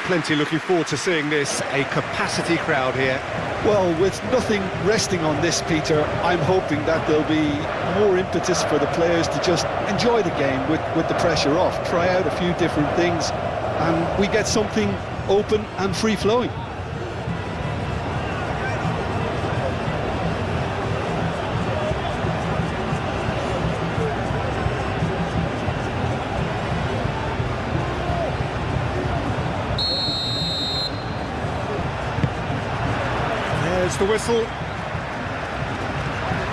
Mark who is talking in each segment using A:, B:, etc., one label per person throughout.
A: plenty looking forward to seeing this. A capacity crowd here.
B: Well, with nothing resting on this, Peter, I'm hoping that there'll be more impetus for the players to just enjoy the game with the pressure off, try out a few different things, and we get something open and free-flowing.
A: There's the whistle.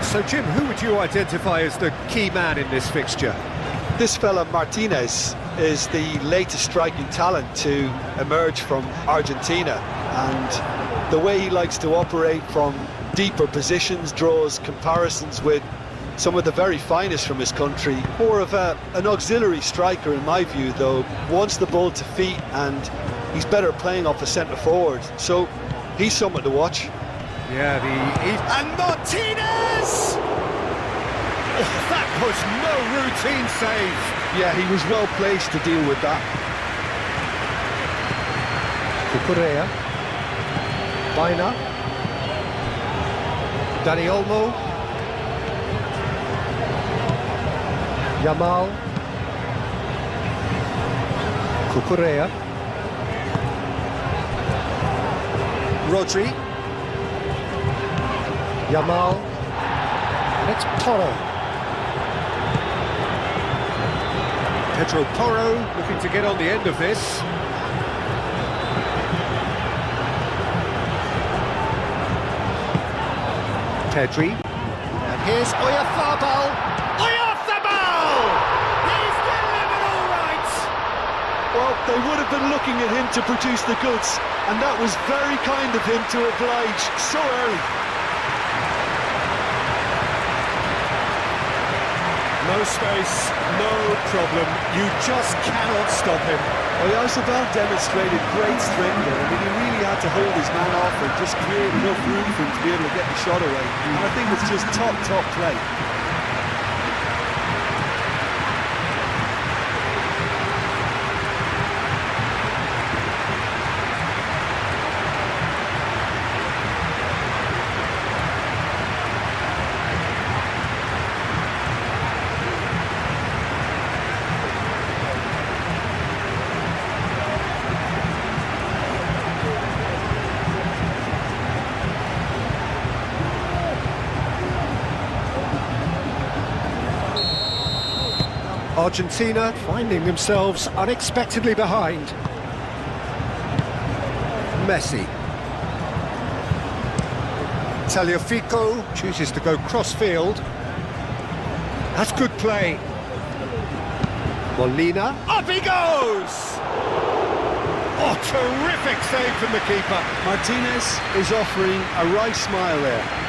A: So, Jim, who would you identify as the key man in this fixture?
B: This fella, Martinez, is the latest striking talent to emerge from Argentina, and the way he likes to operate from deeper positions draws comparisons with some of the very finest from his country. More of an auxiliary striker in my view, though. Wants the ball to feet, and he's better playing off a centre forward, so he's someone to watch.
A: Yeah, and Martinez! Oh, that was no routine save.
B: Yeah, he was well placed to deal with that.
A: Cucurella. Baina. Dani Olmo. Yamal. Cucurella. Rodri. Yamal. And it's Porro. Pedro Porro looking to get on the end of this. Pedri. And here's Oyarzabal. Oyarzabal! He's delivered all right!
B: Well, they would have been looking at him to produce the goods, and that was very kind of him to oblige so early.
A: No space, no problem. You just cannot stop him.
B: Oyarzabal demonstrated great strength there. I mean, he really had to hold his man off and just create enough room for him to be able to get the shot away. And I think it's just top play.
A: Argentina finding themselves unexpectedly behind. Messi. Tagliafico chooses to go cross-field. That's good play. Molina. Up he goes! Oh, terrific save from the keeper.
B: Martinez is offering a right smile there.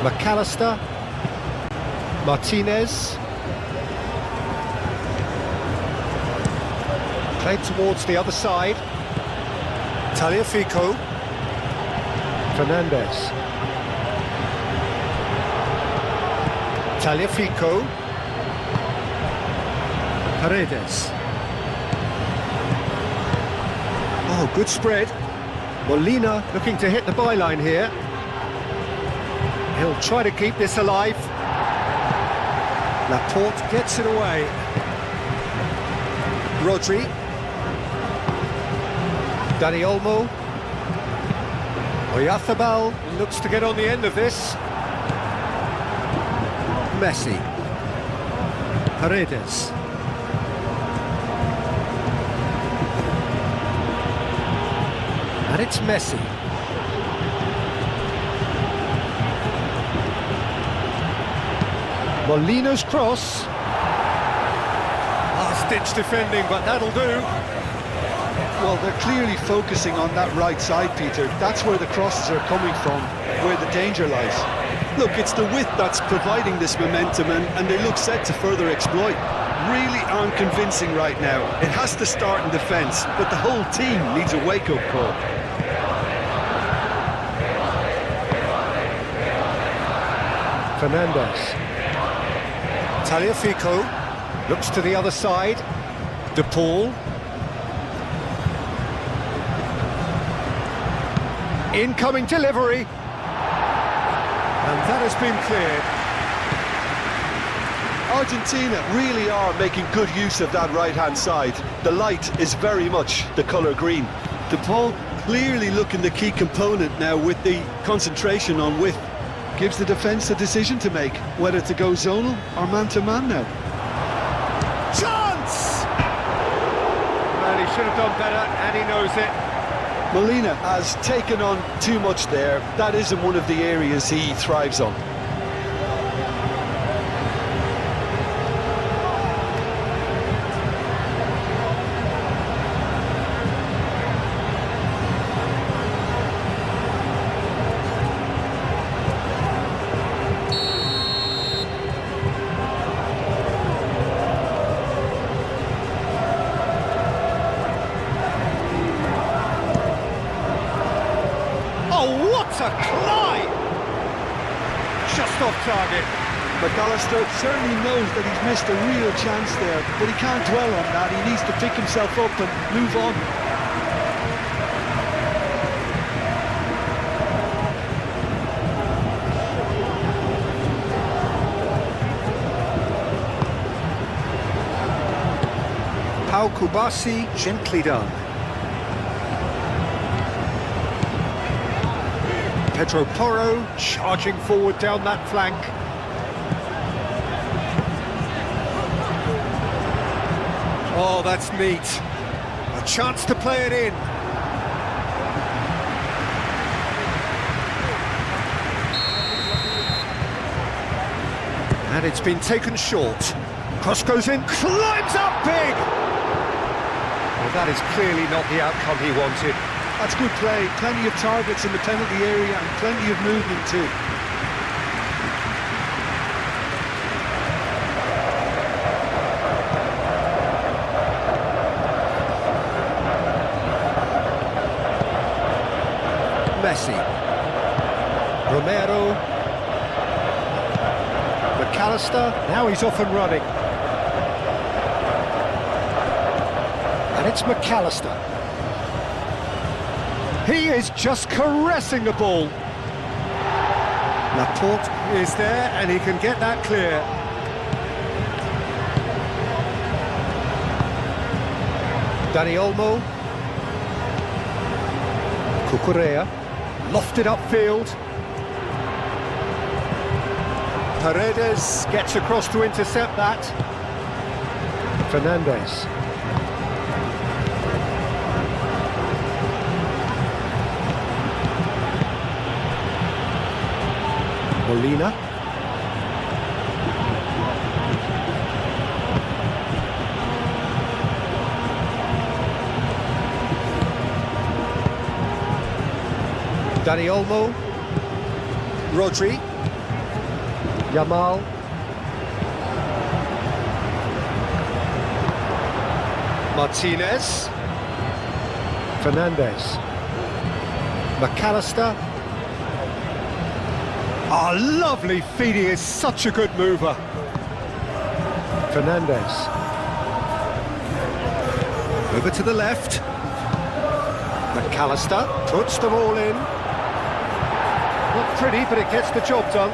A: McAllister, Martinez, played towards the other side, Tagliafico, Fernandez, Tagliafico, Paredes. Oh, good spread. Molina looking to hit the byline here. He'll try to keep this alive. Laporte gets it away. Rodri. Dani Olmo. Oyarzabal looks to get on the end of this. Messi. Paredes. And it's Messi. Molina's cross. Last-ditch defending, but that'll do.
B: Well, they're clearly focusing on that right side, Peter. That's where the crosses are coming from, where the danger lies. Look, it's the width that's providing this momentum, and they look set to further exploit. Really aren't convincing right now. It has to start in defence, but the whole team needs a wake-up call.
A: Fernandez. Tagliafico looks to the other side. De Paul. Incoming delivery. And that has been cleared.
B: Argentina really are making good use of that right-hand side. The light is very much the colour green. De Paul clearly looking the key component now with the concentration on width. Gives the defence a decision to make, whether to go zonal or man-to-man now.
A: Chance! Well, he should have done better, and he knows it.
B: Molina has taken on too much there. That isn't one of the areas he thrives on.
A: Oh, what a climb! Just off target.
B: McAllister certainly knows that he's missed a real chance there, but he can't dwell on that. He needs to pick himself up and move on.
A: Pau Kubasi, gently done. Pedro Porro charging forward down that flank. Oh, that's neat. A chance to play it in. And it's been taken short. Cross goes in, climbs up big! Well, that is clearly not the outcome he wanted.
B: That's good play. Plenty of targets in the penalty area and plenty of movement too.
A: Messi. Romero. McAllister. Now he's off and running. And it's McAllister. He is just caressing the ball. Laporte is there and he can get that clear. Dani Olmo. Cucurella. Lofted upfield. Paredes gets across to intercept that. Fernandez. Molina. Dani Olmo. Rodri. Yamal. Martinez. Fernandez. McAllister. Oh, lovely feed, he is such a good mover. Fernandez. Over to the left. McAllister puts them all in. Not pretty, but it gets the job done.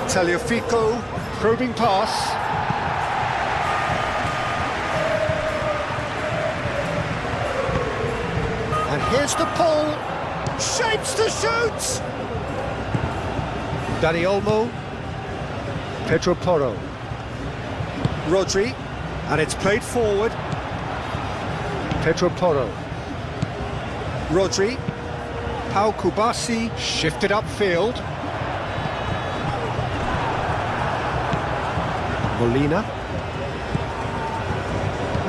A: Tagliafico, probing pass. And here's the pull. Shapes to shoot! Dani Olmo. Pedro Porro. Rodri. And it's played forward. Pedro Porro. Rodri. Pau Kubasi shifted upfield. Molina.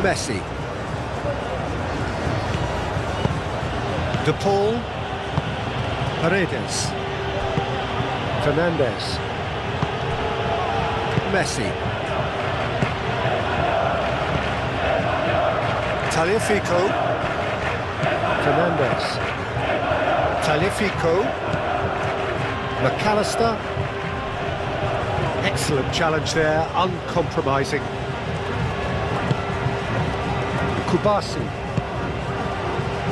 A: Messi. De Paul. Paredes. Fernandez. Messi. Tagliafico. Fernandez. Tagliafico. McAllister. Excellent challenge there, uncompromising. Kubasi.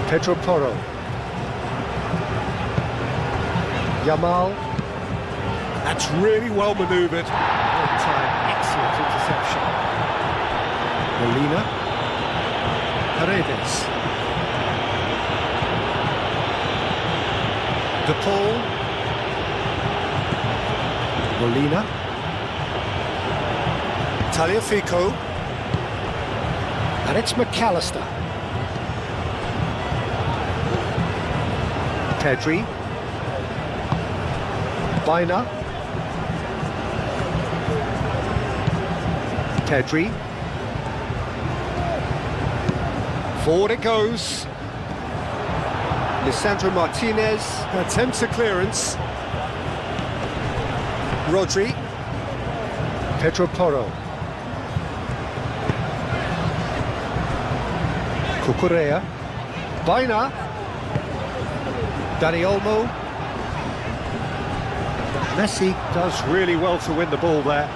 A: Pedro Porro. Yamal. That's really well manoeuvred. On time, excellent interception. Molina. Paredes. De Paul. Molina. Tagliafico. And it's McAllister. Pedri. Bina. Pedri. Forward it goes. Lisandro Martinez attempts a clearance. Rodri. Pedro Porro. Cucurella. Bina. Dani Olmo. Messi does really well to win the ball there.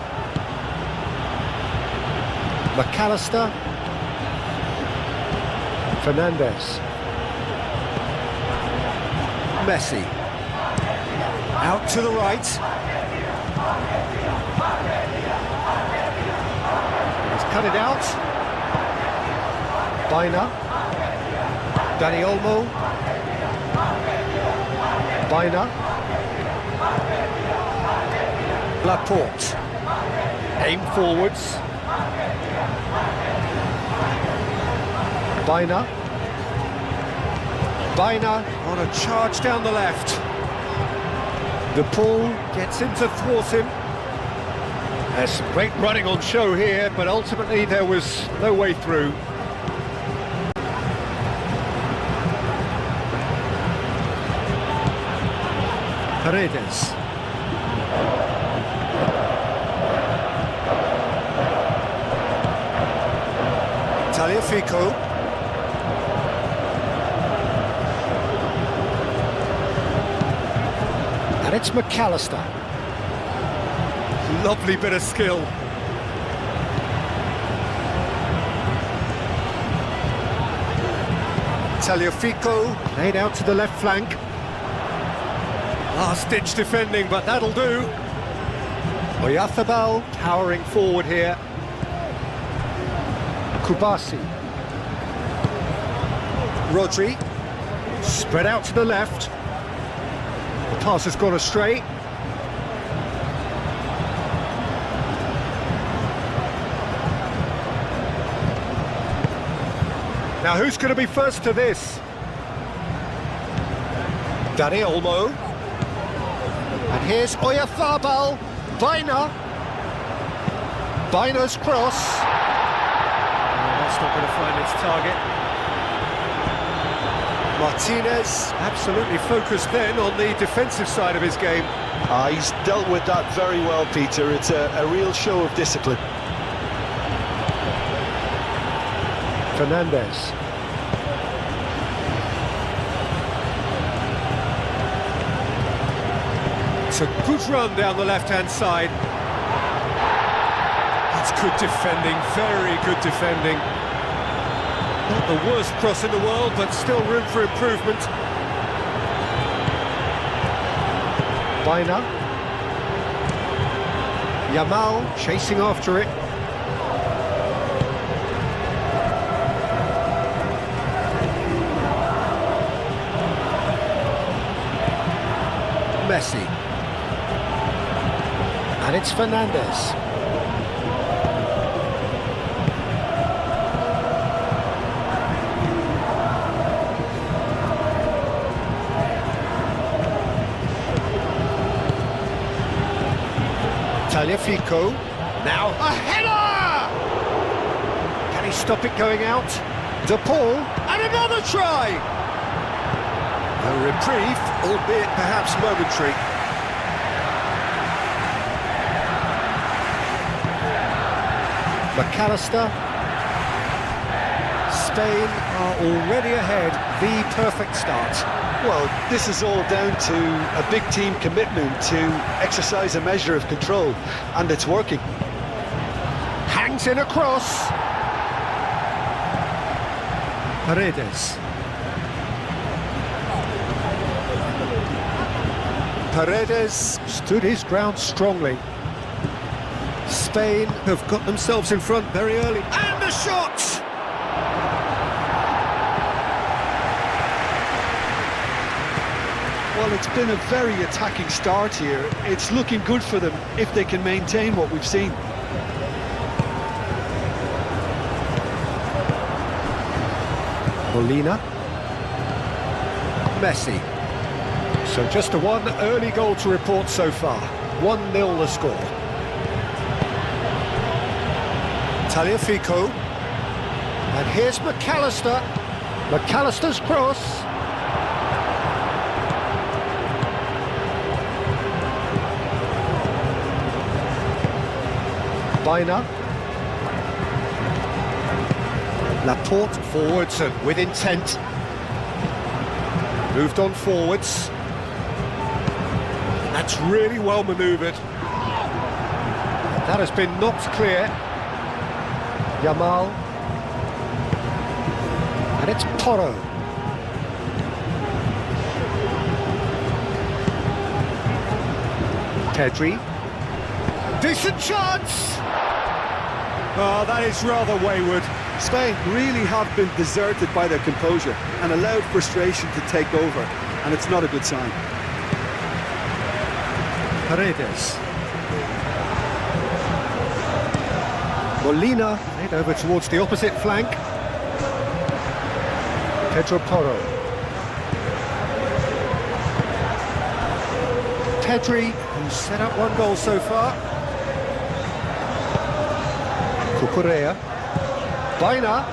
A: McAllister. Fernandez. Messi. Out to the right. He's cut it out. Bina. Dani Olmo. Bina. Laporte. Aim forwards. Bina. Bina on a charge down the left. De Paul gets in to thwart him. There's some great running on show here, but ultimately there was no way through. Paredes. Tagliafico. And it's McAllister. Lovely bit of skill. Tagliafico laid out to the left flank. Last-ditch defending, but that'll do. Oyarzabal powering forward here. Kubasi. Rodri. Spread out to the left. The pass has gone astray. Now who's going to be first to this? Dani Olmo. And here's Oyarzabal. Bina. Bina's cross. That's not going to find its target. Martinez absolutely focused then on the defensive side of his game.
B: He's dealt with that very well, Peter. It's a real show of discipline.
A: Fernandez. It's a good run down the left-hand side. That's good defending, very good defending. Not the worst cross in the world, but still room for improvement. Bina. Yamal chasing after it. Messi. And it's Fernandez. Tagliafico, now a header! Can he stop it going out? De Paul, and another try! A reprieve, albeit perhaps momentary. McAllister. Spain are already ahead, the perfect start.
B: Well, this is all down to a big team commitment to exercise a measure of control, and it's working.
A: Hangs in a cross. Paredes. Paredes stood his ground strongly. Spain have got themselves in front very early. And the shot!
B: Well, it's been a very attacking start here. It's looking good for them if they can maintain what we've seen.
A: Molina. Messi. So just a one early goal to report so far. 1-0 the score. Tagliafico. And here's McAllister. McAllister's cross. Baina. Laporte forwards and with intent. Moved on forwards. That's really well manoeuvred. That has been knocked clear. Yamal. And it's Porro. Pedri. Decent chance! Oh, that is rather wayward.
B: Spain really have been deserted by their composure and allowed frustration to take over, and it's not a good sign.
A: Paredes. Molina made over towards the opposite flank. Pedro Porro. Pedri, who's set up one goal so far. Cucurella. Baina.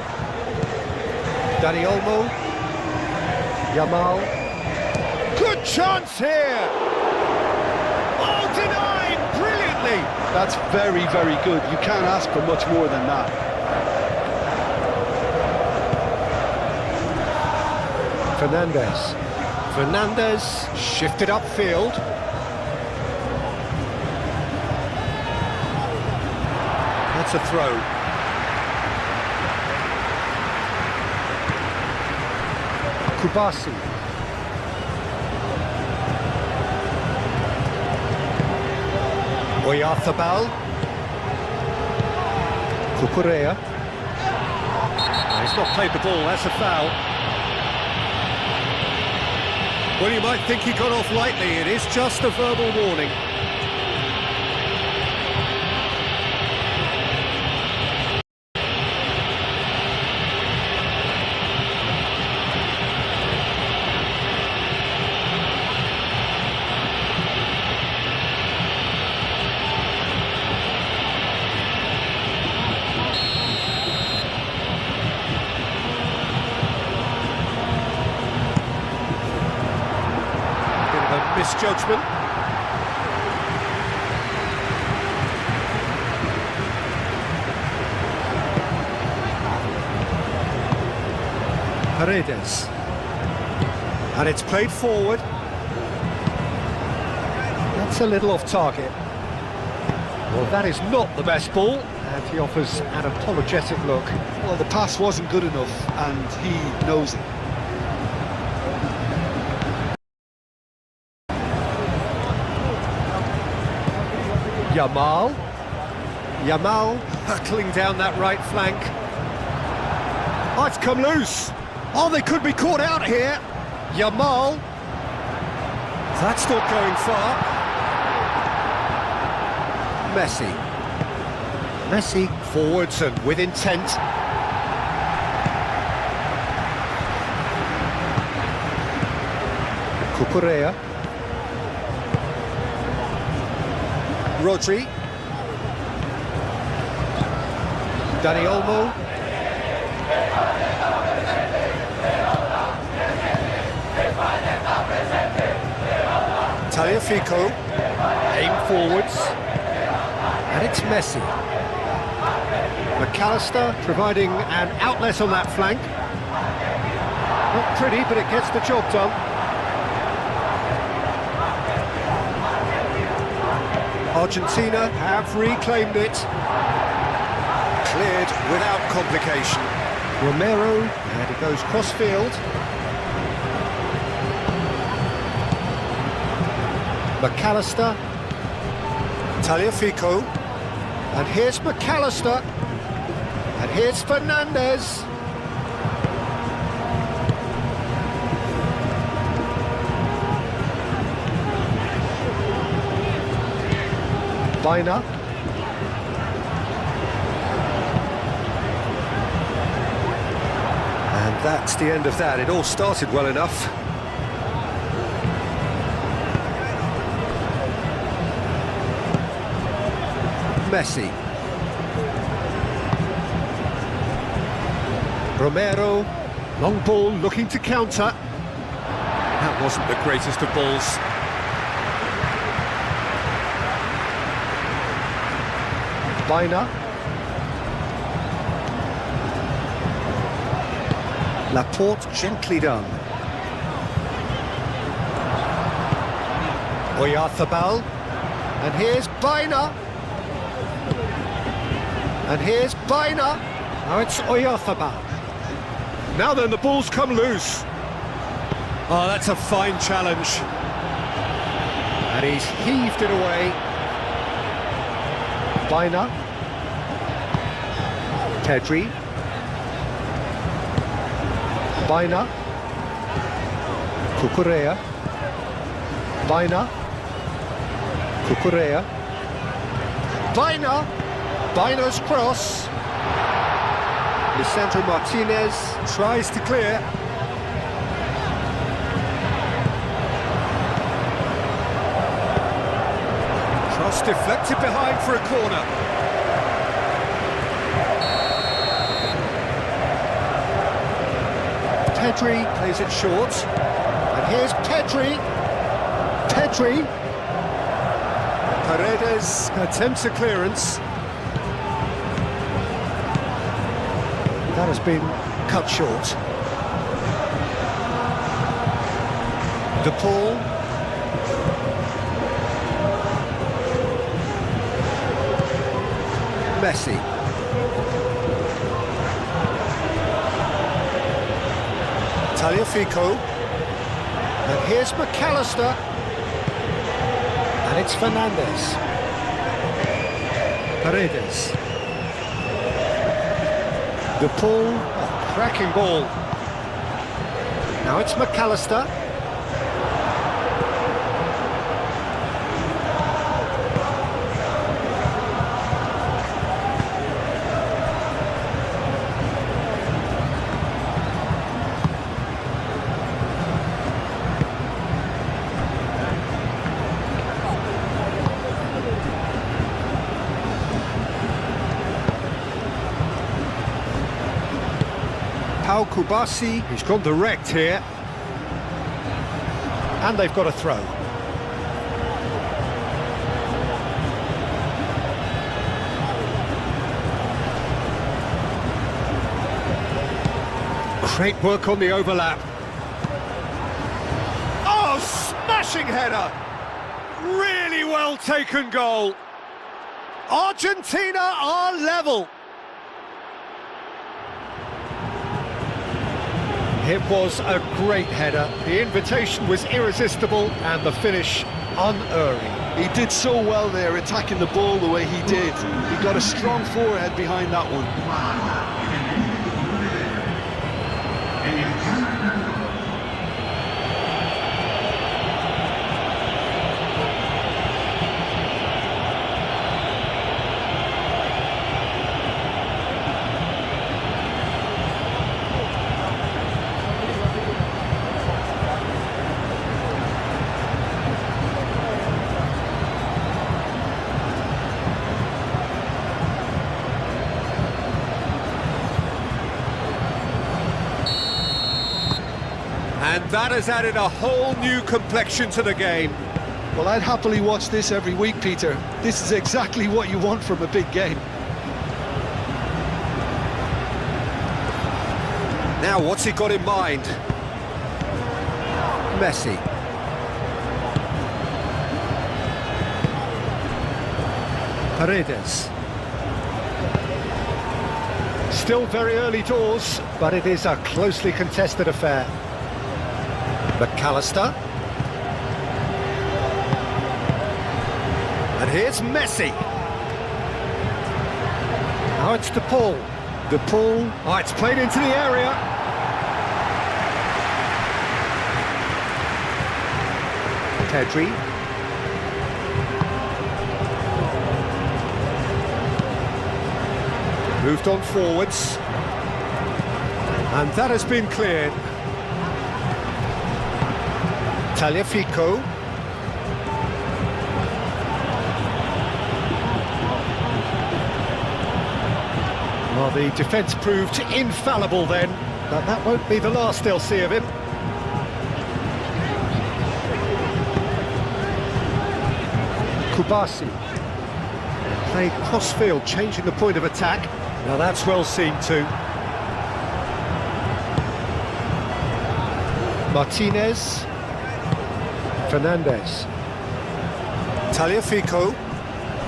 A: Dani Olmo. Yamal. Good chance here! Oh, denied brilliantly!
B: That's very, very good. You can't ask for much more than that.
A: Fernandez shifted upfield. That's a throw. Kubasi. Oyarzábal. Cucurella. He's not played the ball, that's a foul. Well, you might think he got off lightly, it is just a verbal warning. Misjudgment. Paredes. And it's played forward. That's a little off target. Well, that is not the best ball, and he offers an apologetic look.
B: Well, the pass wasn't good enough, and he knows it.
A: Yamal hurtling down that right flank. Oh, it's come loose. Oh, they could be caught out here. Yamal. That's not going far. Messi forwards and with intent. Cucurella. Rodri. Dani Olmo. Tagliafico. Aim forwards. And it's Messi. McAllister providing an outlet on that flank. Not pretty, but it gets the job done. Argentina have reclaimed it. Cleared without complication. Romero, and it goes cross-field. McAllister. Tagliafico. And here's McAllister. And here's Fernandez. Biner. And that's the end of that. It all started well enough. Messi. Romero. Long ball looking to counter. That wasn't the greatest of balls. Biner. Laporte gently done. Oyarzabal. And here's Biner. And here's Biner. Now it's Oyarzabal. Now then, the ball's come loose. Oh, that's a fine challenge. And he's heaved it away. Biner. Pedri. Biner. Cucurella. Biner. Cucurella. Biner. Biner's cross. Lisandro Martinez tries to clear. Cross deflected behind for a corner. Pedri plays it short. And here's Pedri. Pedri. Paredes attempts a clearance. That has been cut short. De Paul. Messi. Tagliafico. And here's McAllister. And it's Fernandez. Paredes. De Paul, oh, cracking ball. Now it's McAllister. Pau Kubasi, he's gone direct here. And they've got a throw. Great work on the overlap. Oh, smashing header! Really well taken goal. Argentina are level. It was a great header. The invitation was irresistible and the finish unerring.
B: He did so well there, attacking the ball the way he did. He got a strong forehead behind that one.
A: And that has added a whole new complexion to the game.
B: Well, I'd happily watch this every week, Peter. This is exactly what you want from a big game.
A: Now, what's he got in mind? Messi. Paredes. Still very early doors, but it is a closely contested affair. McAllister. And here's Messi. Now it's De Paul. De Paul. Oh, it's played into the area. Pedri. Moved on forwards. And that has been cleared. Tagliafico. Well, the defence proved infallible then, but that won't be the last they'll see of him. Kubasi. Played cross-field, changing the point of attack. Now that's well seen too. Martinez. Fernandez. Tagliafico.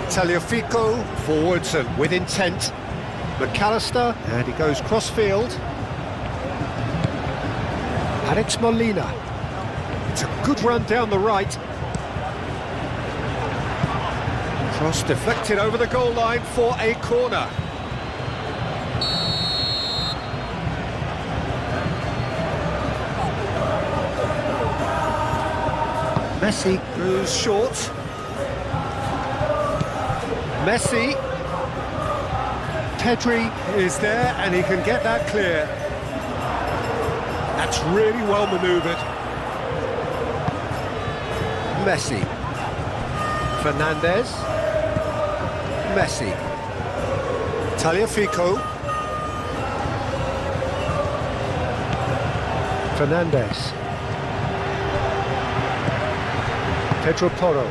A: Tagliafico forwards and with intent. McAllister, and he goes cross-field. Alex Molina. It's a good run down the right. Cross deflected over the goal line for a corner. Messi goes short. Messi. Pedri is there and he can get that clear. That's really well manoeuvred. Messi. Fernandez. Messi. Tagliafico. Fernandez. Pedro Porro.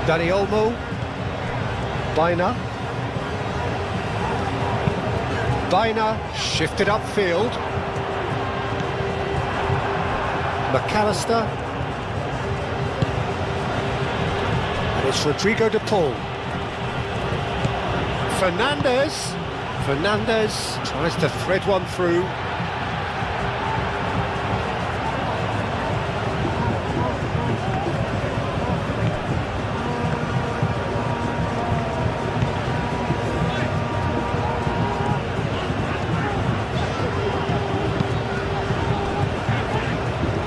A: Dani Olmo. Baina. Baina shifted upfield. McAllister. And it's Rodrigo De Paul. Fernandez. Fernandez tries to thread one through.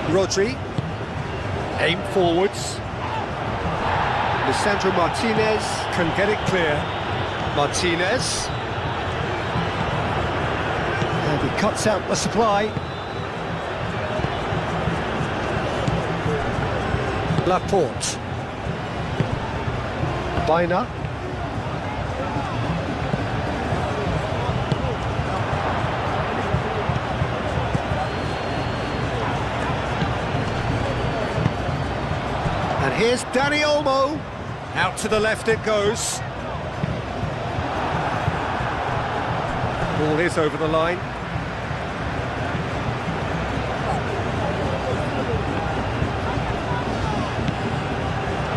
A: Rodri, aim forwards. Lisandro Martinez can get it clear. Martinez. And he cuts out the supply. Laporte. Baina. And here's Dani Olmo. Out to the left it goes. Ball is over the line.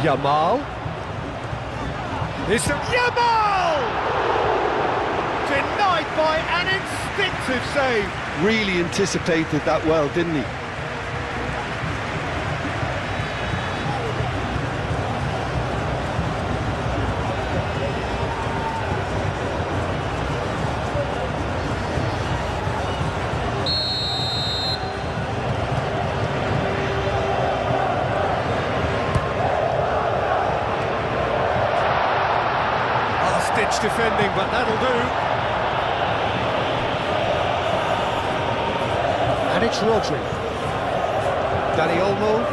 A: Yamal. It's Yamal! Denied by an instinctive save.
B: Really anticipated that well, didn't he?
A: Ditch defending, but that'll do. And it's Rodri. Dani Olmo.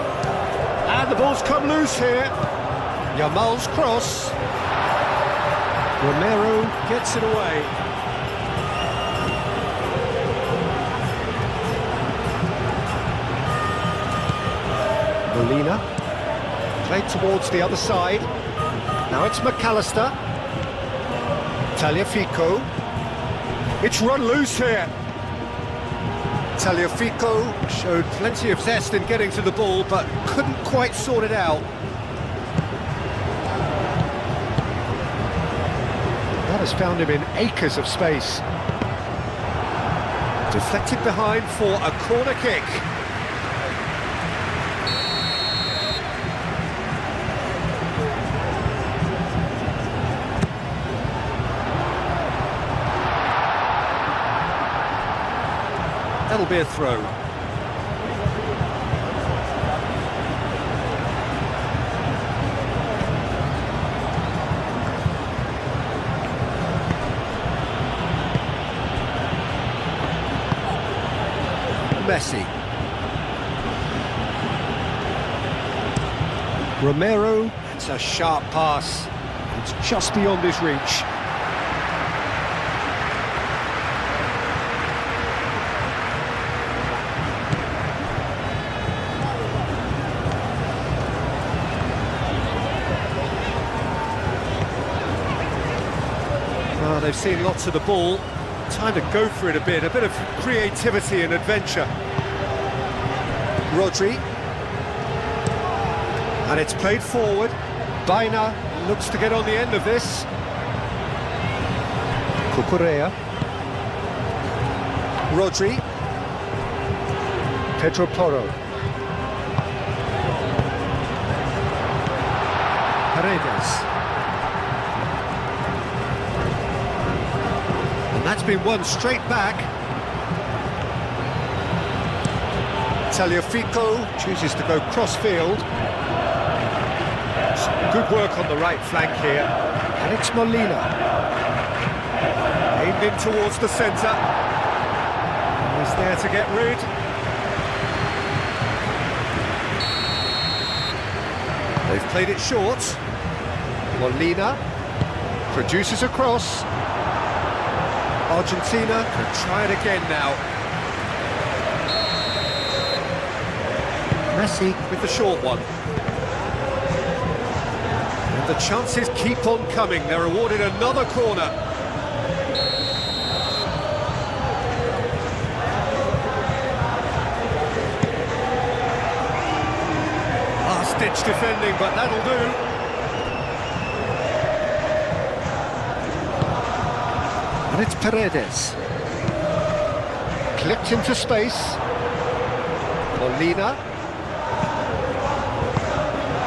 A: And the ball's come loose here. Yamal's cross. Romero gets it away. Molina. Played towards the other side. Now it's McAllister. Tagliafico. It's run loose here. Tagliafico showed plenty of zest in getting to the ball, but couldn't quite sort it out. That has found him in acres of space. Deflected behind for a corner kick. That'll be a throw. Messi. Romero, it's a sharp pass. It's just beyond his reach. They've seen lots of the ball. Time to go for it a bit of creativity and adventure. Rodri. And it's played forward. Baina looks to get on the end of this. Cucurella. Rodri. Pedro Porro. Paredes. That's been won straight back. Tagliafico chooses to go cross-field. Good work on the right flank here. And it's Molina. Aimed in towards the centre. He's there to get rid. They've played it short. Molina produces a cross. Argentina can try it again now. Messi with the short one. And the chances keep on coming. They're awarded another corner. Last-ditch defending, but that'll do. And it's Paredes. Clipped into space. Molina.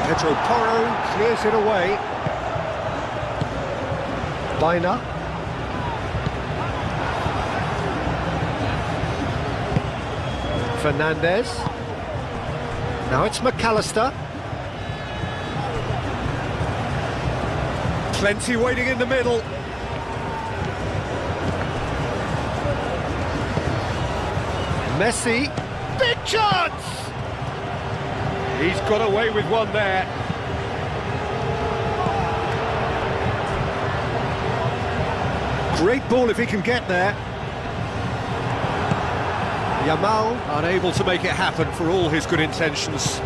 A: Pedro Porro clears it away. Baina. Fernandez. Now it's McAllister. Plenty waiting in the middle. Messi, big chance! He's got away with one there. Great ball if he can get there. Yamal unable to make it happen for all his good intentions.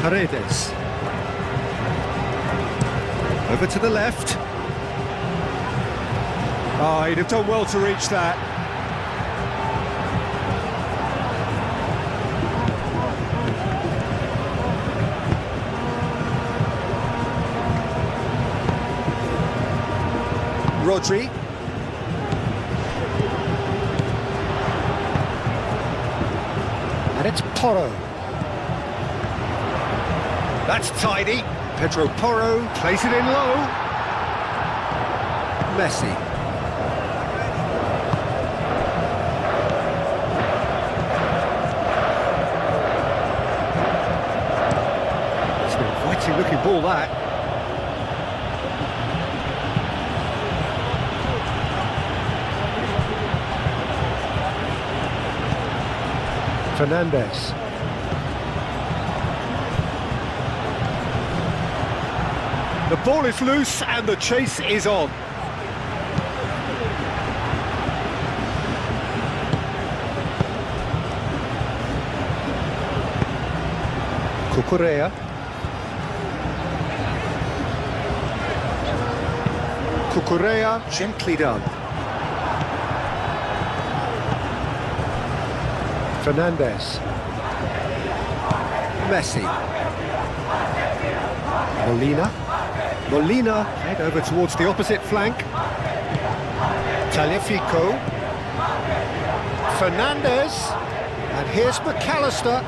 A: Paredes. Over to the left. Oh, he'd have done well to reach that. Rodri. And it's Porro. That's tidy. Pedro Porro plays it in low. Messi. Looking ball that. Fernandez. The ball is loose and the chase is on. Cucurella. Cucurella, gently done. Fernandez. Messi. Molina, head over towards the opposite flank. Tagliafico. Fernandez. And here's McAllister.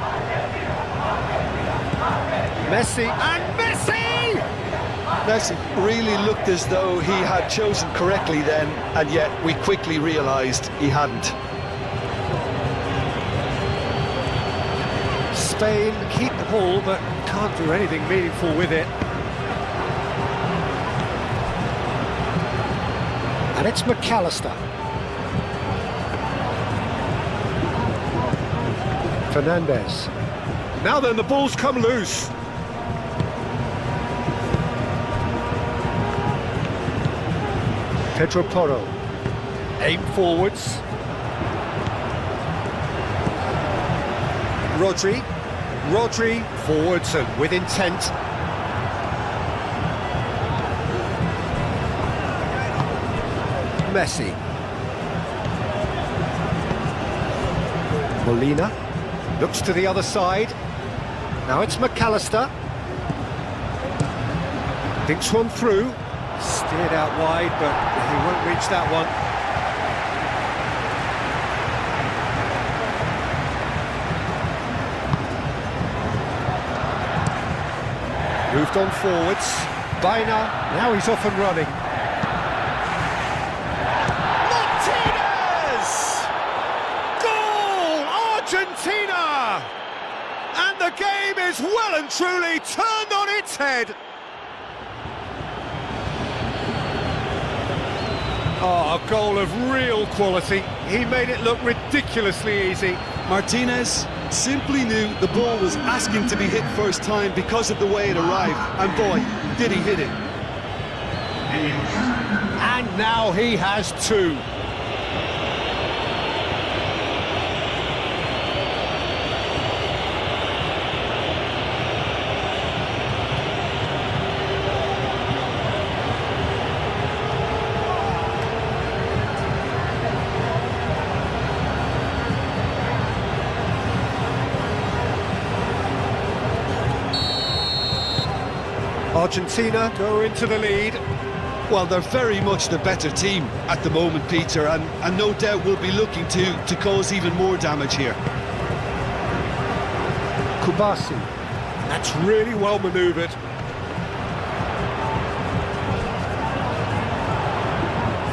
A: Messi, and Messi!
B: Messi really looked as though he had chosen correctly then, and yet we quickly realised he hadn't.
A: Spain keep the ball, but can't do anything meaningful with it. And it's McAllister. Fernandez. Now then, the ball's come loose. Pedro Porro. Aim forwards. Rodri, forwards and with intent. Messi. Molina. Looks to the other side. Now it's McAllister. Thinks one through. Steered out wide, but he won't reach that one. Moved on forwards. Baina, now he's off and running. Martinez! Goal! Argentina! And the game is well and truly turned on its head. Oh, a goal of real quality. He made it look ridiculously easy.
B: Martinez simply knew the ball was asking to be hit first time because of the way it arrived, and boy, did he hit it.
A: And now he has two. Argentina go into the lead.
B: Well, they're very much the better team at the moment, Peter, and no doubt will be looking to cause even more damage here.
A: Kubasi. That's really well manoeuvred.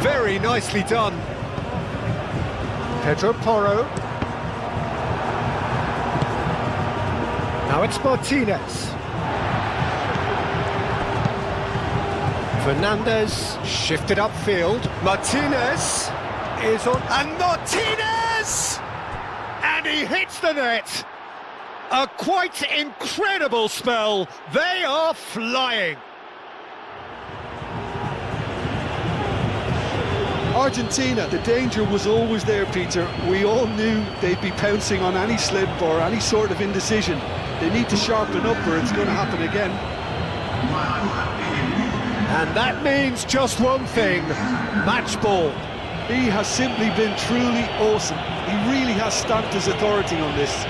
A: Very nicely done. Pedro Porro. Now it's Martinez. Fernandez shifted upfield. Martinez is on, and Martinez! And he hits the net. A quite incredible spell. They are flying.
B: Argentina, the danger was always there, Peter. We all knew they'd be pouncing on any slip or any sort of indecision. They need to sharpen up or it's going to happen again.
A: And that means just one thing, match ball.
B: He has simply been truly awesome. He really has stamped his authority on this.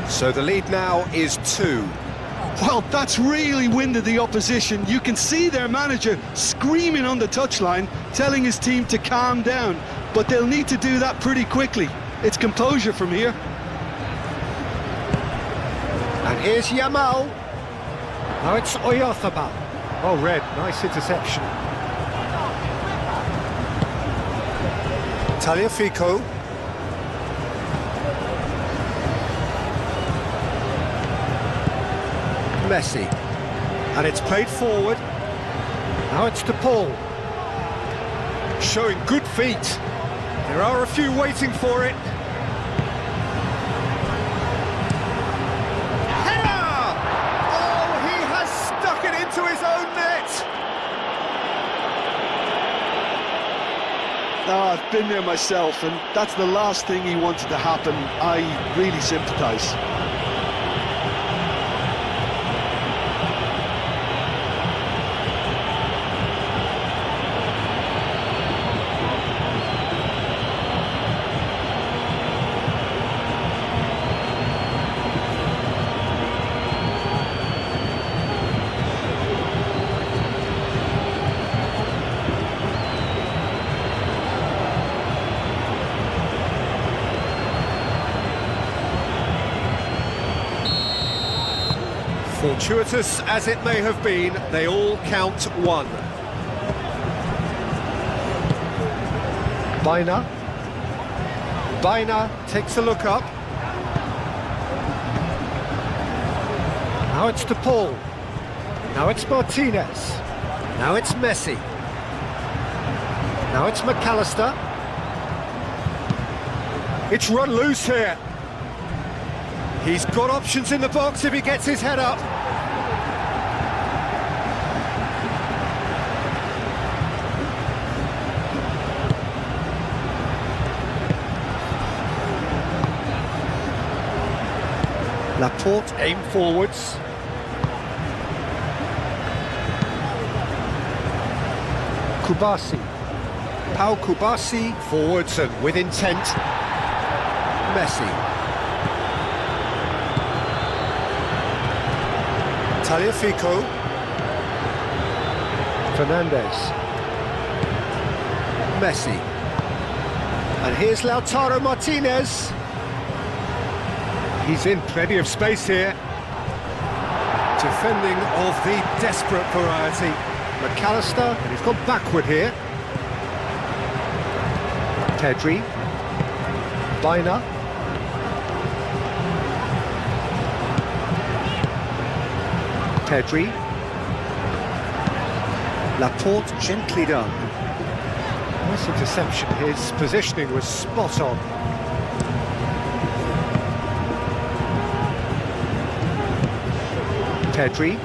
A: So the lead now is 2.
B: Well, that's really winded the opposition. You can see their manager screaming on the touchline, telling his team to calm down. But they'll need to do that pretty quickly. It's composure from here.
A: And here's Yamal. Now it's Oyarzabal. Oh, red, nice interception. Tagliafico. Messi, and it's played forward. Now it's to Paul, showing good feet. There are a few waiting for it. Header! Oh, he has stuck it into his own net.
B: No, I've been there myself, and that's the last thing he wanted to happen. I really sympathise.
A: Fortuitous as it may have been, they all count one. Baina takes a look up. Now it's De Paul. Now it's Martinez. Now it's Messi. Now it's McAllister. It's run loose here. He's got options in the box if he gets his head up. Laporte aim forwards. Kubasi. Pau Kubasi forwards and with intent. Messi. Tagliafico. Fernandez. Messi. And here's Lautaro Martinez. He's in plenty of space here. Defending of the desperate variety. McAllister, and he's gone backward here. Pedri. Baina. Pedri. Laporte gently done. Nice interception. His positioning was spot on. Pedri.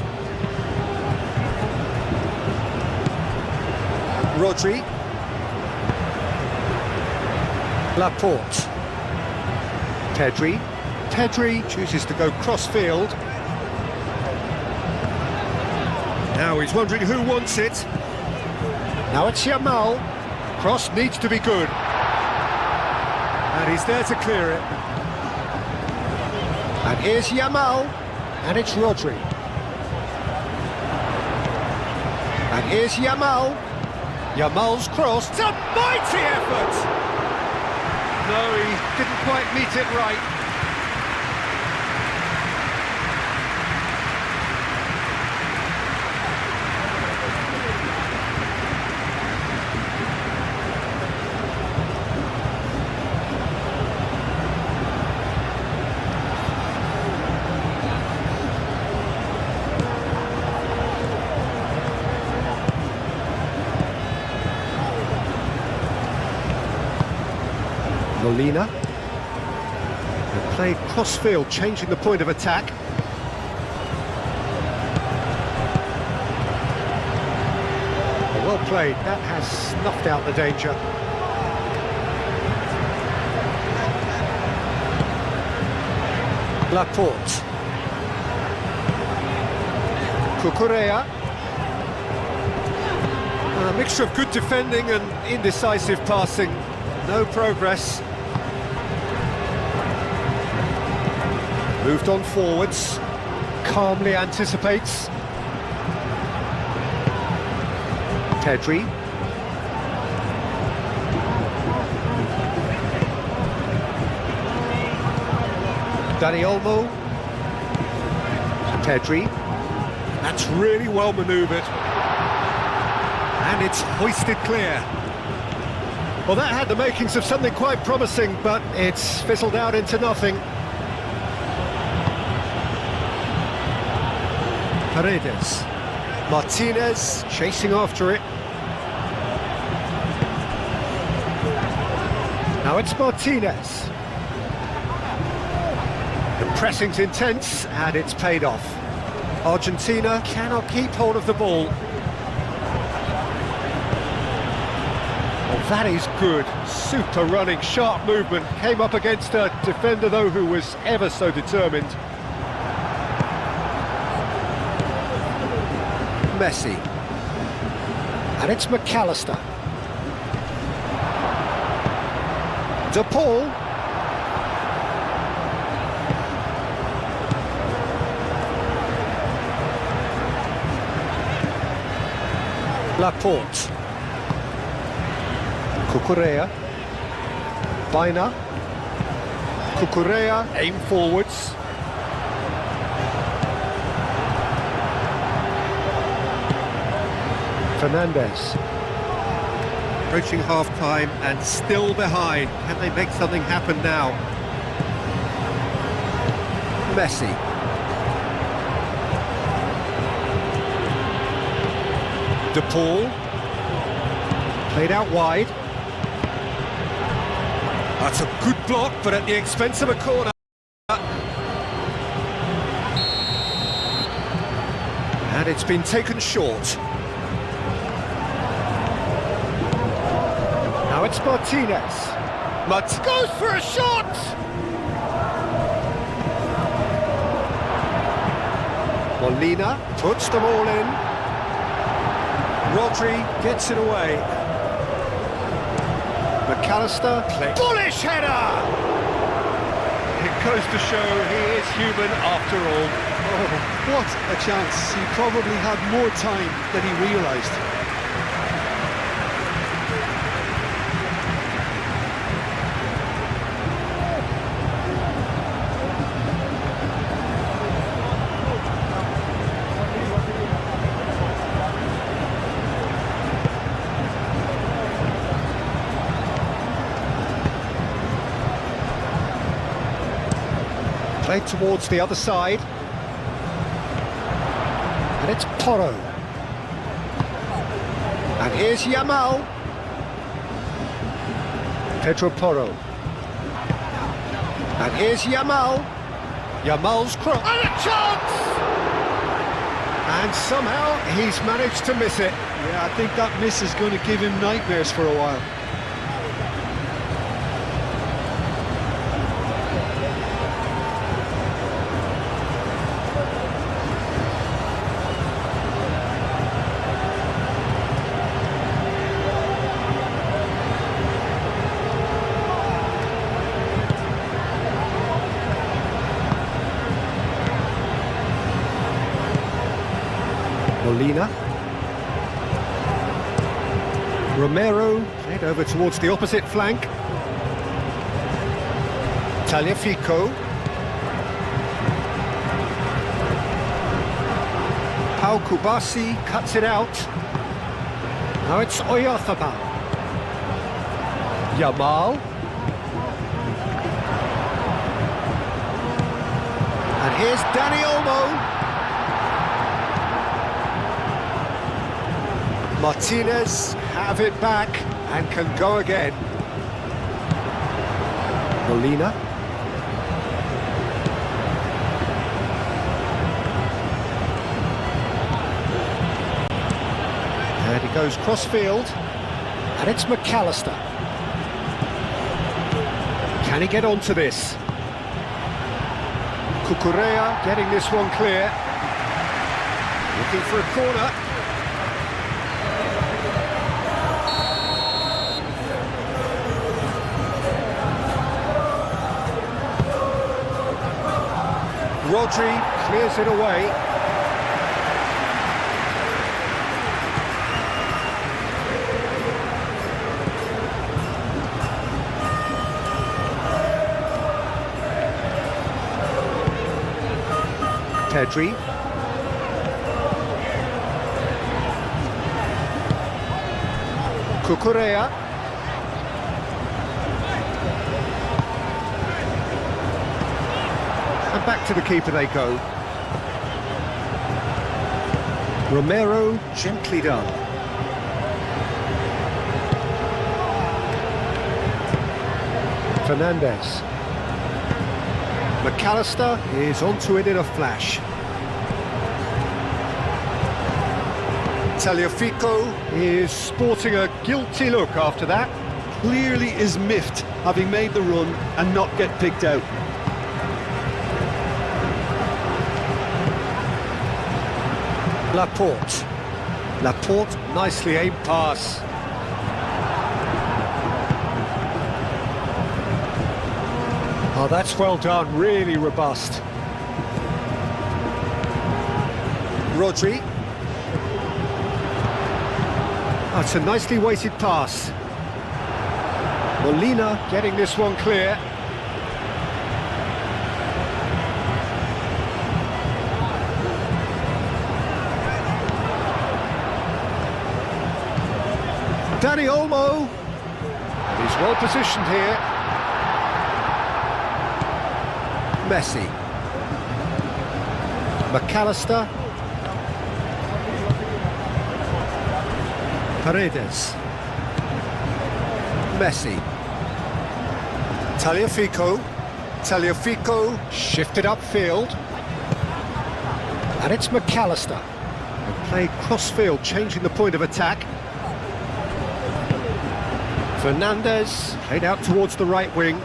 A: Rodri. Laporte. Pedri. Pedri chooses to go cross-field. Now he's wondering who wants it. Now it's Yamal. Cross needs to be good. And he's there to clear it. And here's Yamal. And it's Rodri. And here's Yamal. Yamal's cross. It's a mighty effort! No, he didn't quite meet it right. Molina. They played cross-field, changing the point of attack. Well played, that has snuffed out the danger. Laporte. Cucurella. A mixture of good defending and indecisive passing. No progress. Moved on forwards, calmly anticipates. Pedri. Dani Olmo. Pedri. That's really well manoeuvred. And it's hoisted clear. Well, that had the makings of something quite promising, but it's fizzled out into nothing. Paredes. Martinez chasing after it. Now it's Martinez. The pressing's intense and it's paid off. Argentina cannot keep hold of the ball. Well, That is good. Super running, sharp movement. Came up against a defender, though, who was ever so determined. Messi. And it's McAllister. De Paul. Laporte. Cucurella. Baina. Cucurella, aim forwards. Fernandez. Approaching half-time and still behind. Can they make something happen now? Messi. De Paul. Played out wide. That's a good block, but at the expense of a corner. And it's been taken short. Now it's Martinez. Goes for a shot! Molina puts them all in. Rodri gets it away. McAllister, bullish header! It goes to show he is human after all.
B: Oh, what a chance. He probably had more time than he realised.
A: Played towards the other side. And it's Porro. And here's Yamal. Pedro Porro. And here's Yamal. Yamal's cross. And a chance! And somehow he's managed to miss it.
B: Yeah, I think that miss is going to give him nightmares for a while.
A: Molina. Romero, played over towards the opposite flank. Tagliafico. Pau Kubasi cuts it out. Now it's Oyarzabal. Yamal. And here's Dani Olmo. Martinez have it back and can go again. Molina. And he goes cross-field, and it's McAllister. Can he get onto this? Cucurella getting this one clear. Looking for a corner. Rodri clears it away. Pedri. Cucurella. And back to the keeper they go. Romero, gently done. Fernandez. McAllister is onto it in a flash. Tagliafico is sporting a guilty look after that.
B: Clearly is miffed, having made the run and not get picked out.
A: Laporte. Laporte, nicely aimed pass. Oh, that's well done, really robust. Rodri. That's a nicely weighted pass. Molina getting this one clear. Dani Olmo. He's well positioned here. Messi. McAllister. Paredes. Messi. Tagliafico. Tagliafico shifted upfield. And it's McAllister. They play cross-field, changing the point of attack. Fernandez played out towards the right wing.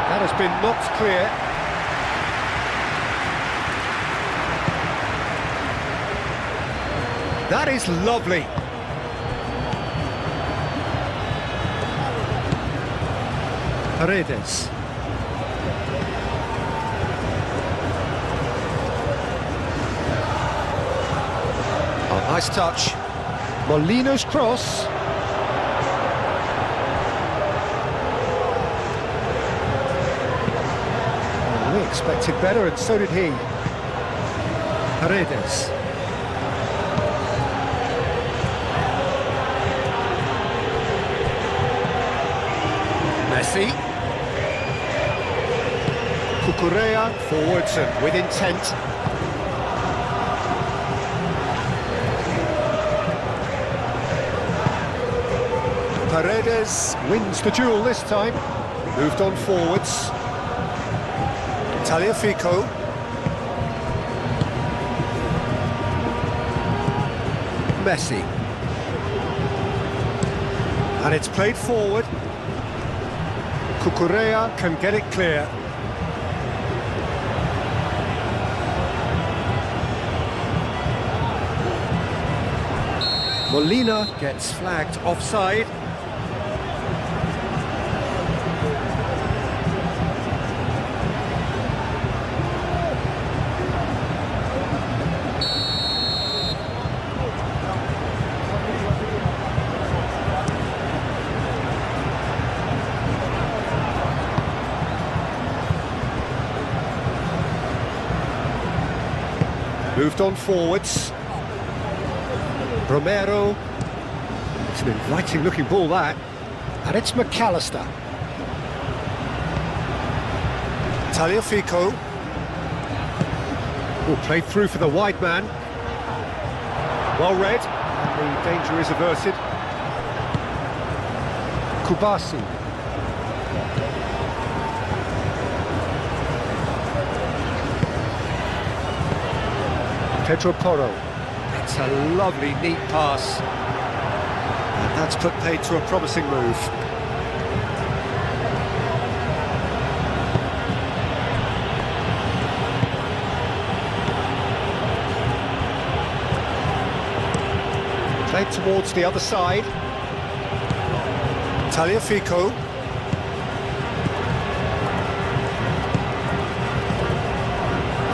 A: That has been knocked clear. That is lovely. Paredes. Oh, nice touch. Molina's cross. We expected better, and so did he. Paredes. Messi. Cucurella forwards and with intent. Paredes wins the duel this time. Moved on forwards. Tagliafico. Messi. And it's played forward. Cucurella can get it clear. Molina gets flagged offside. Moved on forwards. Romero. It's an inviting looking ball, that. And it's McAllister. Tagliafico. Oh, played through for the wide man. Well read, and the danger is averted. Kubasi. Pedro Porro. It's a lovely, neat pass. And that's put paid to a promising move. Played towards the other side. Tagliafico.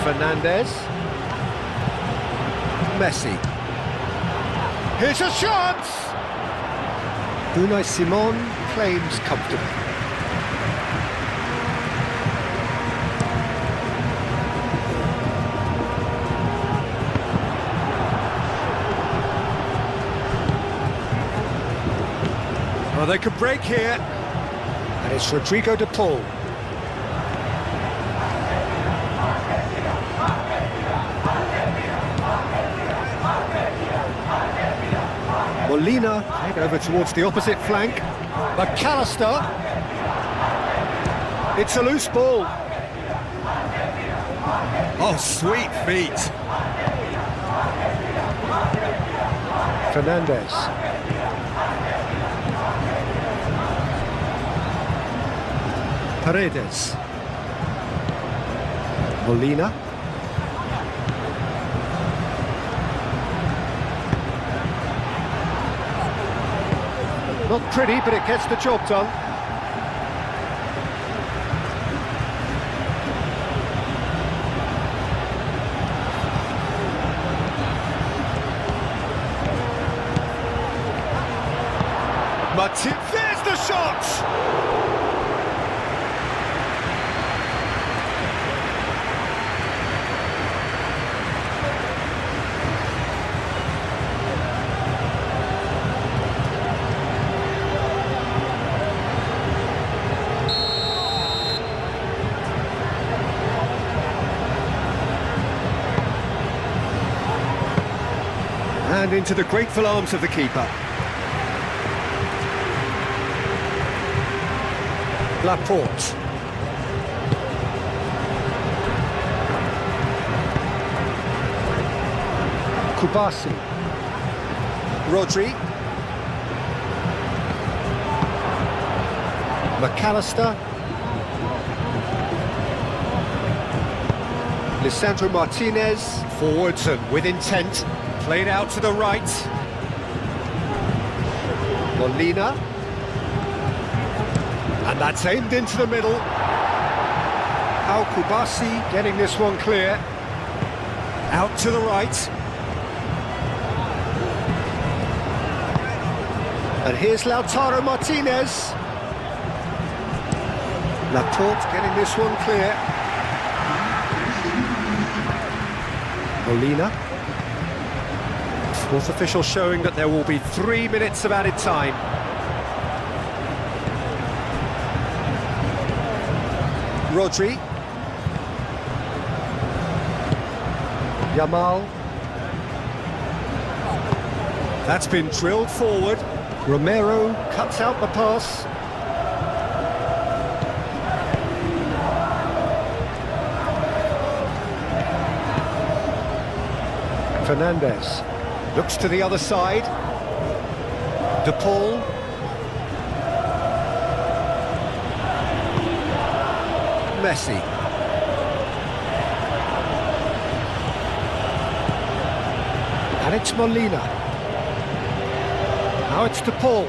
A: Fernandez. Messi. Here's a shot! Unai Simon claims comfortably. Well, they could break here. And it's Rodrigo de Paul. Molina played over towards the opposite flank. McAllister. It's a loose ball. Oh, sweet feet. Fernandez. Paredes. Molina. Not pretty, but it gets the job done. Martin, there's the shot! And into the grateful arms of the keeper. Laporte. Kubasi. Rodri. McAllister. Lisandro Martinez. Forwards and with intent. Played out to the right. Molina. And that's aimed into the middle. Al Kubasi getting this one clear. Out to the right. And here's Lautaro Martinez. Laporte getting this one clear. Molina. Fourth official showing that there will be 3 minutes of added time. Rodri. Yamal. That's been drilled forward. Romero cuts out the pass. Fernandez. Looks to the other side. De Paul. Messi. And it's Molina. Now it's De Paul.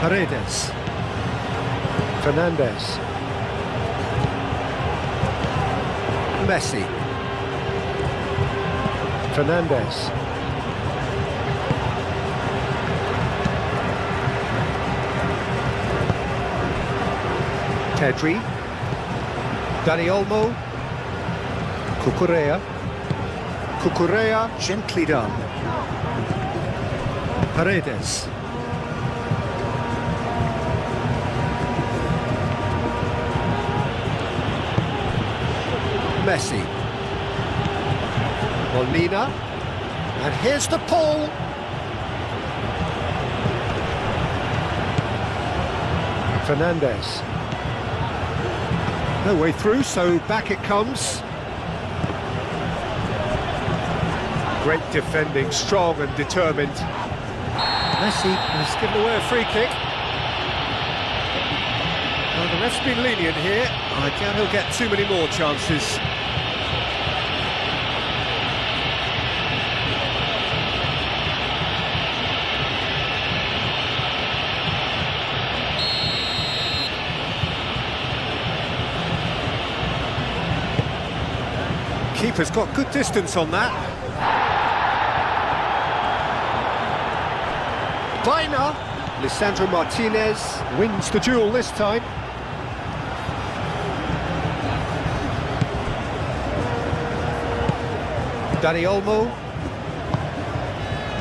A: Paredes. Fernandez. Messi. Fernandez. Pedri. Dani Olmo. Cucurella. Cucurella, gently done. Paredes. Messi. Molina. And here's the Paul. Fernandez. No way through, so back it comes. Great defending, strong and determined. Messi has given away a free kick. Well, the ref's been lenient here. I doubt he'll get too many more chances. Keeper's got good distance on that. Baina. Lisandro Martinez wins the duel this time. Dani Olmo.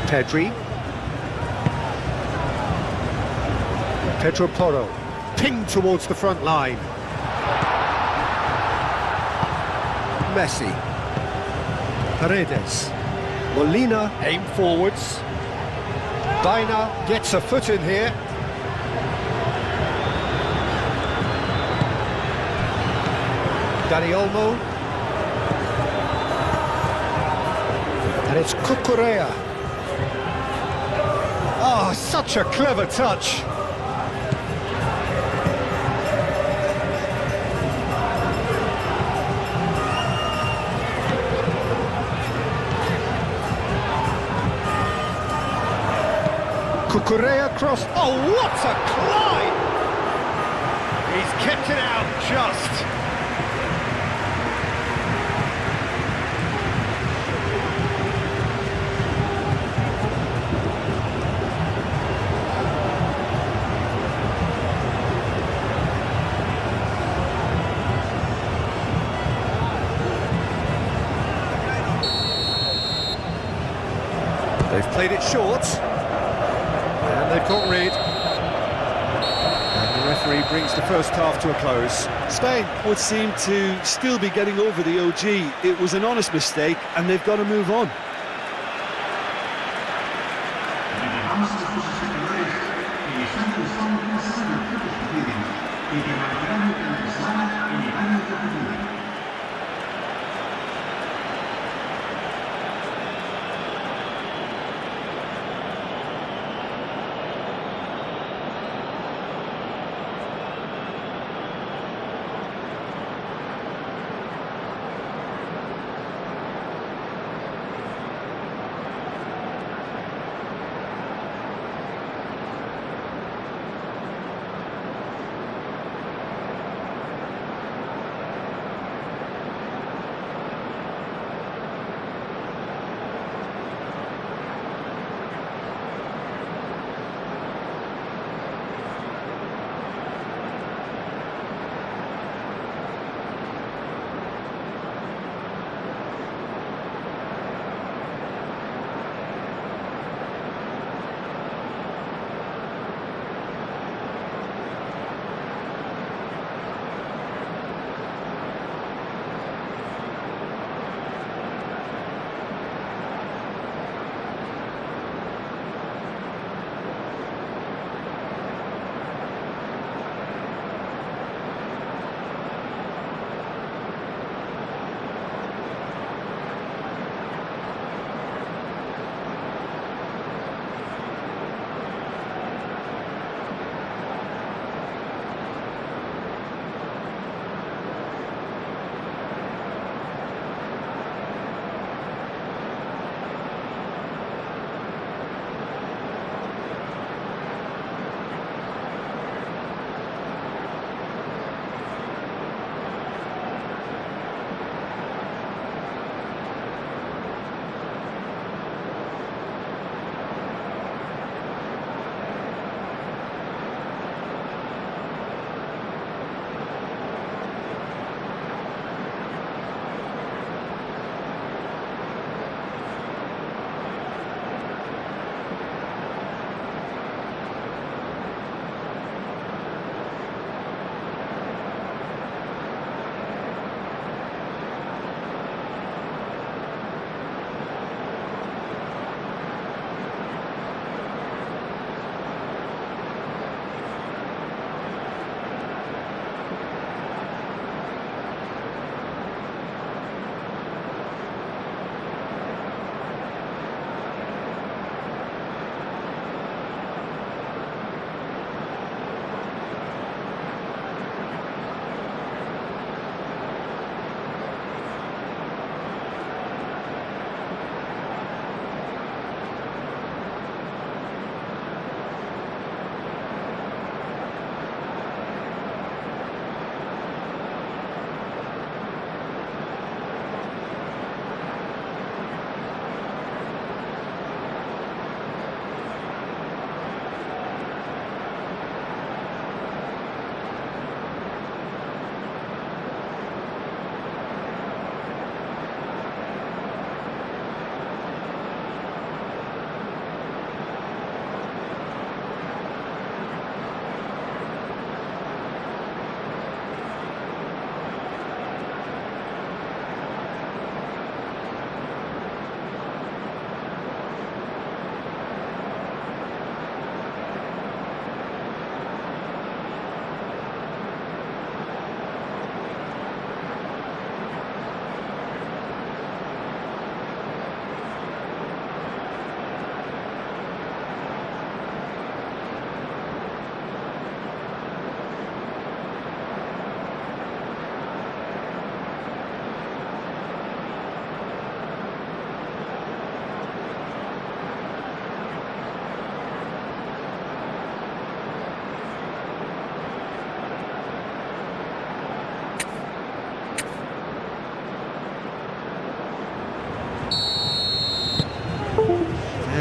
A: Pedri. Pedro Porro. Pinged towards the front line. Messi. Paredes. Molina aimed forwards. Baina gets a foot in here. Dani Olmo. And it's Cucurella. Oh, such a clever touch. Cucurella cross. Oh, what a climb! He's kept it out just. They've played it short. And they've got rid. And the referee brings the first half to a close.
B: Spain would seem to still be getting over the OG. It was an honest mistake, and they've got to move on.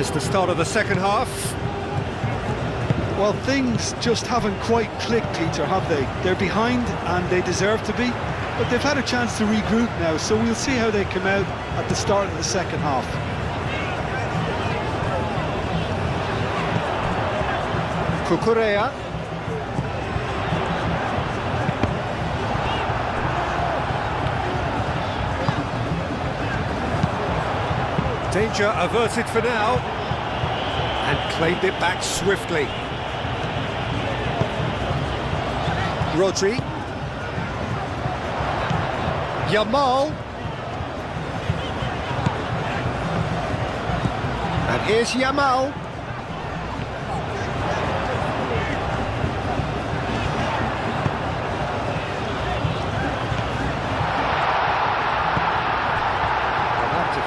A: There's the start of the second half.
B: Well, things just haven't quite clicked, Peter, have they? They're behind and they deserve to be, but they've had a chance to regroup now, so we'll see how they come out at the start of the second half.
A: Cucurella. Danger averted for now, and claimed it back swiftly. Rodri. Yamal. And here's Yamal.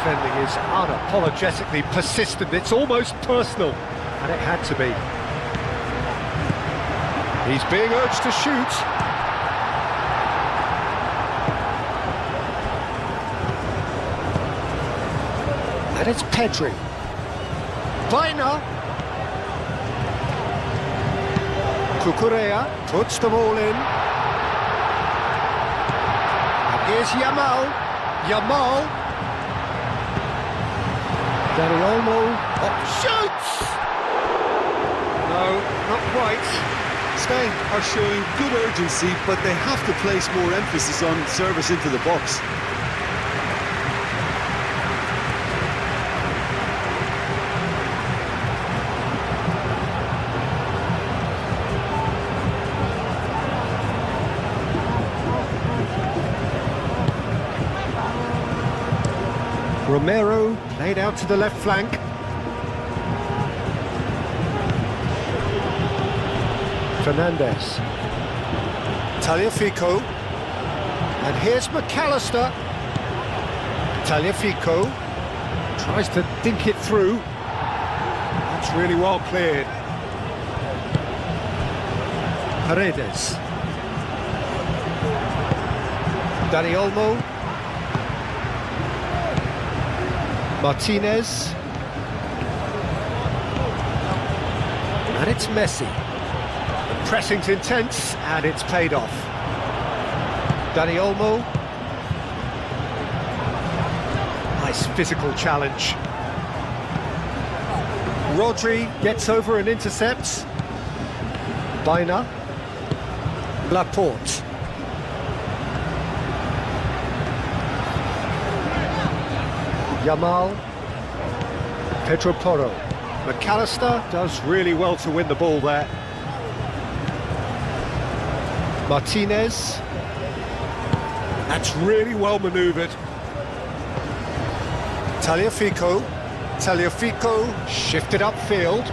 A: Defending is unapologetically persistent. It's almost personal, and it had to be. He's being urged to shoot. And it's Pedri. Vaina. Cucurella puts them all in. And here's Yamal. Yamal. Dani Olmo, shoots! No, not quite.
B: Spain are showing good urgency, but they have to place more emphasis on service into the box.
A: Romero laid out to the left flank. Fernandez. Tagliafico. And here's McAllister. Tagliafico tries to dink it through. That's really well cleared. Paredes. Dani Olmo. Martinez. And it's Messi. The pressing's intense, and it's paid off. Dani Olmo. Nice physical challenge. Rodri gets over and intercepts. Vaina. Laporte. Yamal. Pedro Porro. McAllister does really well to win the ball there. Martinez. That's really well manoeuvred. Tagliafico. Tagliafico shifted upfield.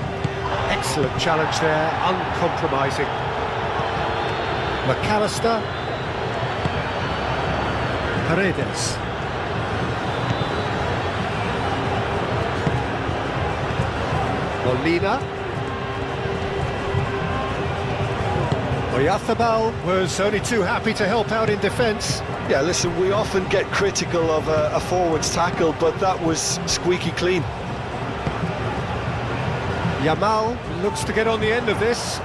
A: Excellent challenge there, uncompromising. McAllister. Paredes. Molina. Oyarzabal was only too happy to help out in defence.
B: Yeah, listen, we often get critical of a forward's tackle, but that was squeaky clean.
A: Yamal looks to get on the end of this.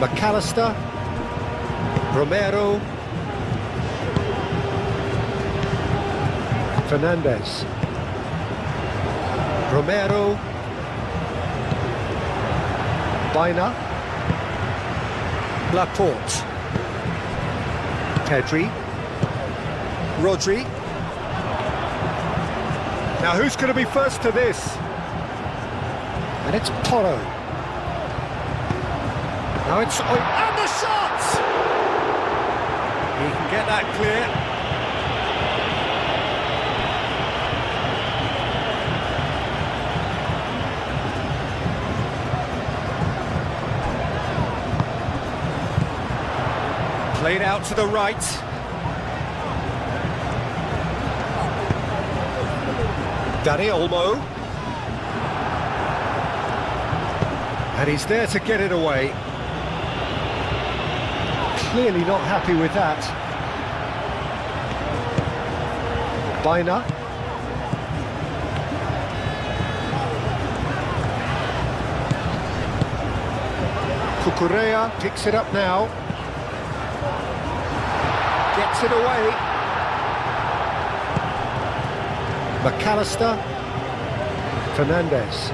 A: McAllister. Romero. Fernandez. Romero. Vaina. Laporte. Pedri. Rodri. Now who's going to be first to this? And it's Porro. Now it's... and the shot! He can get that clear. Played out to the right. Dani Olmo. And he's there to get it away. Clearly not happy with that. Baina. Cucurella picks it up now. Gets it away. McAllister. Fernandez.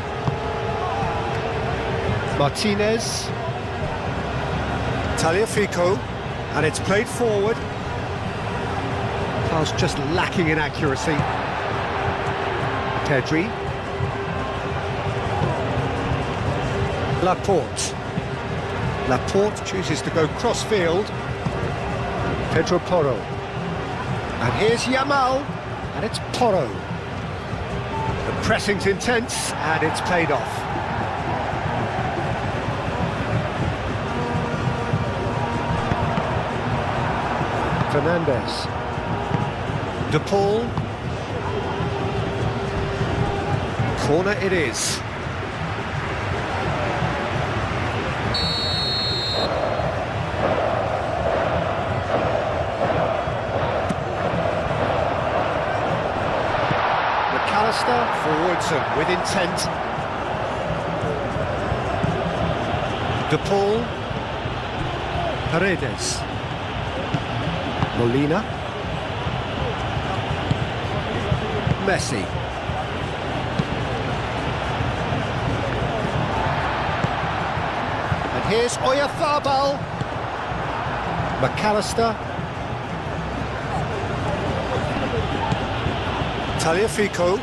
A: Martinez. Tagliafico. And it's played forward. Pass just lacking in accuracy. Pedri. Laporte. Laporte chooses to go cross-field. Pedro Porro. And here's Yamal. And it's Porro. The pressing's intense, and it's paid off. Fernandez. De Paul. Corner it is. McAllister forwards and with intent. De Paul. Paredes. Molina. Messi. And here's Oyarzabal. McAllister. Tagliafico.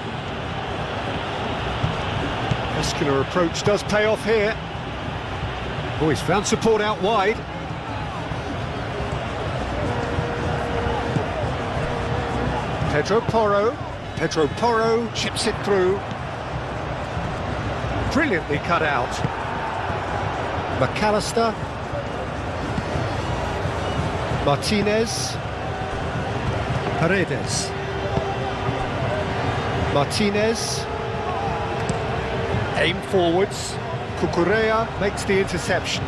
A: Muscular approach does pay off here. Oh, he's found support out wide. Pedro Porro. Pedro Porro chips it through. Brilliantly cut out. McAllister. Martinez. Paredes. Martinez. Aim forwards. Cucurella makes the interception.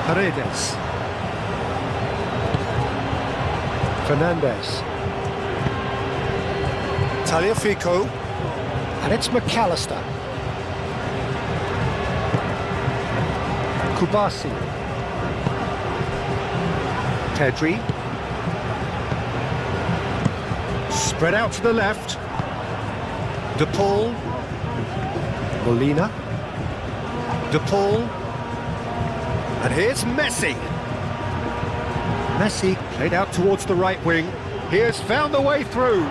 A: Paredes. Fernandez. Tagliafico. And it's McAllister. Kubasi. Pedri. Spread out to the left. De Paul. Molina. De Paul. And here's Messi. Messi played out towards the right wing. He has found the way through.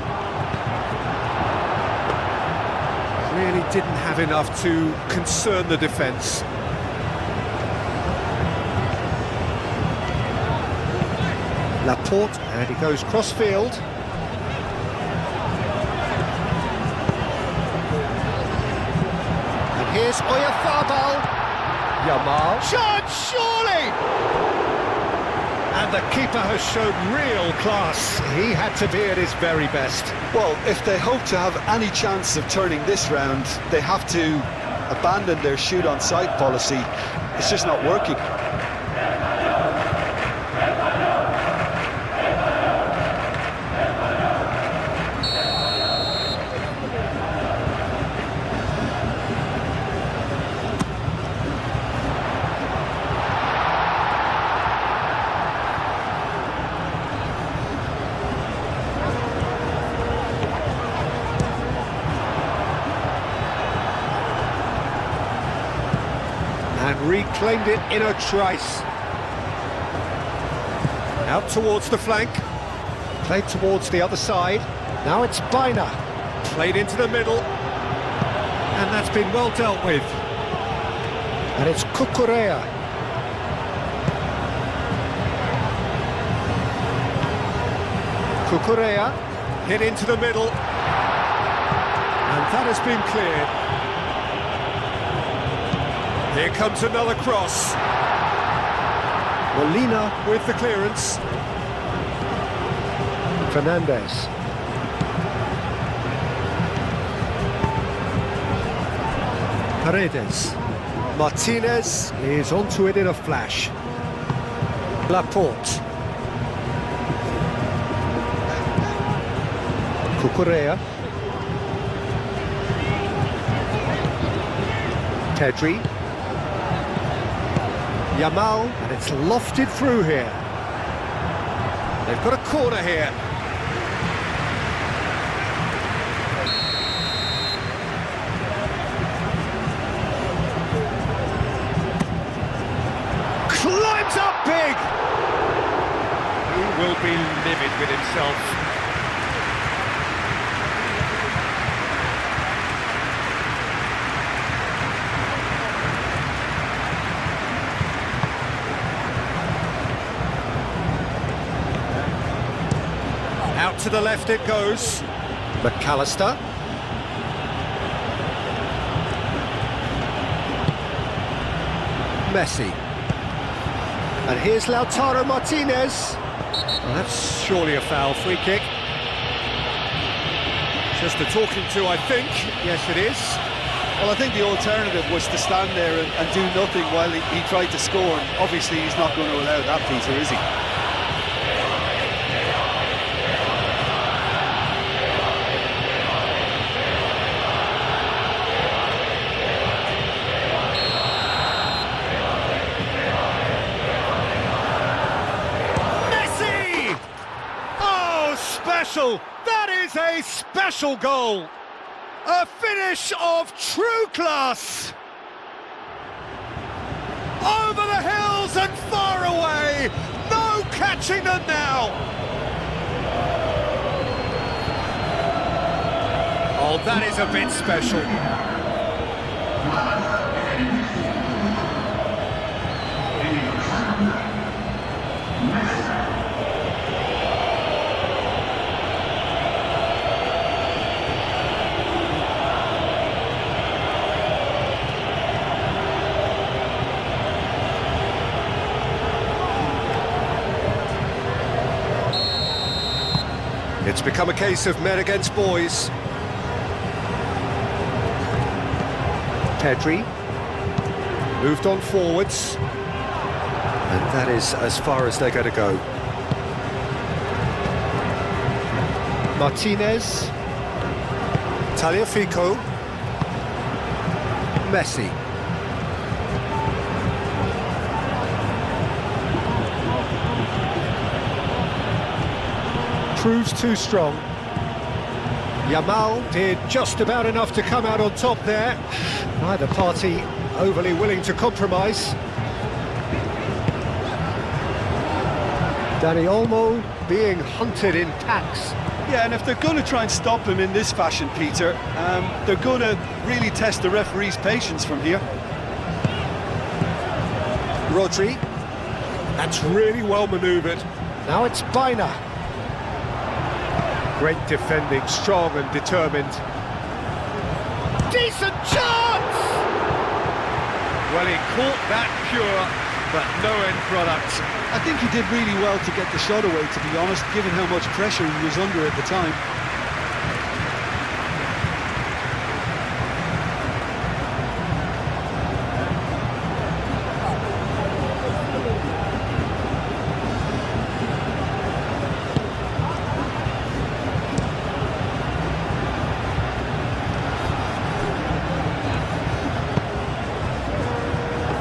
A: Really didn't have enough to concern the defence. Laporte, and he goes cross-field. And here's Oyarzabal. Yamal. Shot, surely! And the keeper has shown real class. He had to be at his very best.
B: Well, if they hope to have any chance of turning this round, they have to abandon their shoot-on-sight policy. It's just not working.
A: And reclaimed it in a trice. Out towards the flank. Played towards the other side. Now it's Baina. Played into the middle. And that's been well dealt with. And it's Cucurella. Cucurella hit into the middle. And that has been cleared. Here comes another cross. Molina with the clearance. Fernandez. Paredes. Martinez is onto it in a flash. Laporte. Cucurella. Pedri. Yamal, and it's lofted through here. They've got a corner here. Climbs up big! Who will be livid with himself? Out to the left it goes. McAllister. Messi. And here's Lautaro Martinez. Well, that's surely a foul. Free kick. Just a talking to, I think. Yes, it is.
B: Well, I think the alternative was to stand there and do nothing while he tried to score. And obviously, he's not going to allow that, Peter, is he?
A: Special! That is a special goal! A finish of true class! Over the hills and far away! No catching them now! Oh, that is a bit special. It's become a case of men against boys. Pedri moved on forwards, and that is as far as they're going to go. Martinez, Tagliafico, Messi. Proves too strong. Yamal did just about enough to come out on top there. Neither party overly willing to compromise. Dani Olmo being hunted in packs.
B: Yeah, and if they're going to try and stop him in this fashion, Peter, they're going to really test the referee's patience from here.
A: Rodri. That's really well manoeuvred. Now it's Baina. Great defending, strong and determined. Decent chance! Well, he caught that pure, but no end product.
B: I think he did really well to get the shot away, to be honest, given how much pressure he was under at the time.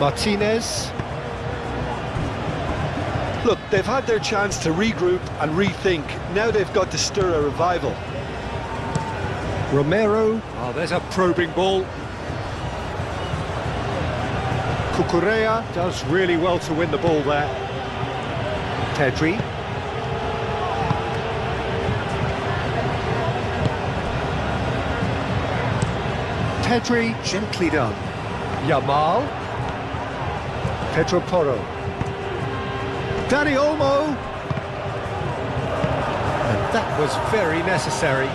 A: Martinez.
B: Look, they've had their chance to regroup and rethink. Now they've got to stir a revival.
A: Romero. Oh, there's a probing ball. Cucurella does really well to win the ball there. Pedri. Pedri, gently done. Yamal. Pedro Porro. Dani Olmo. And that was very necessary.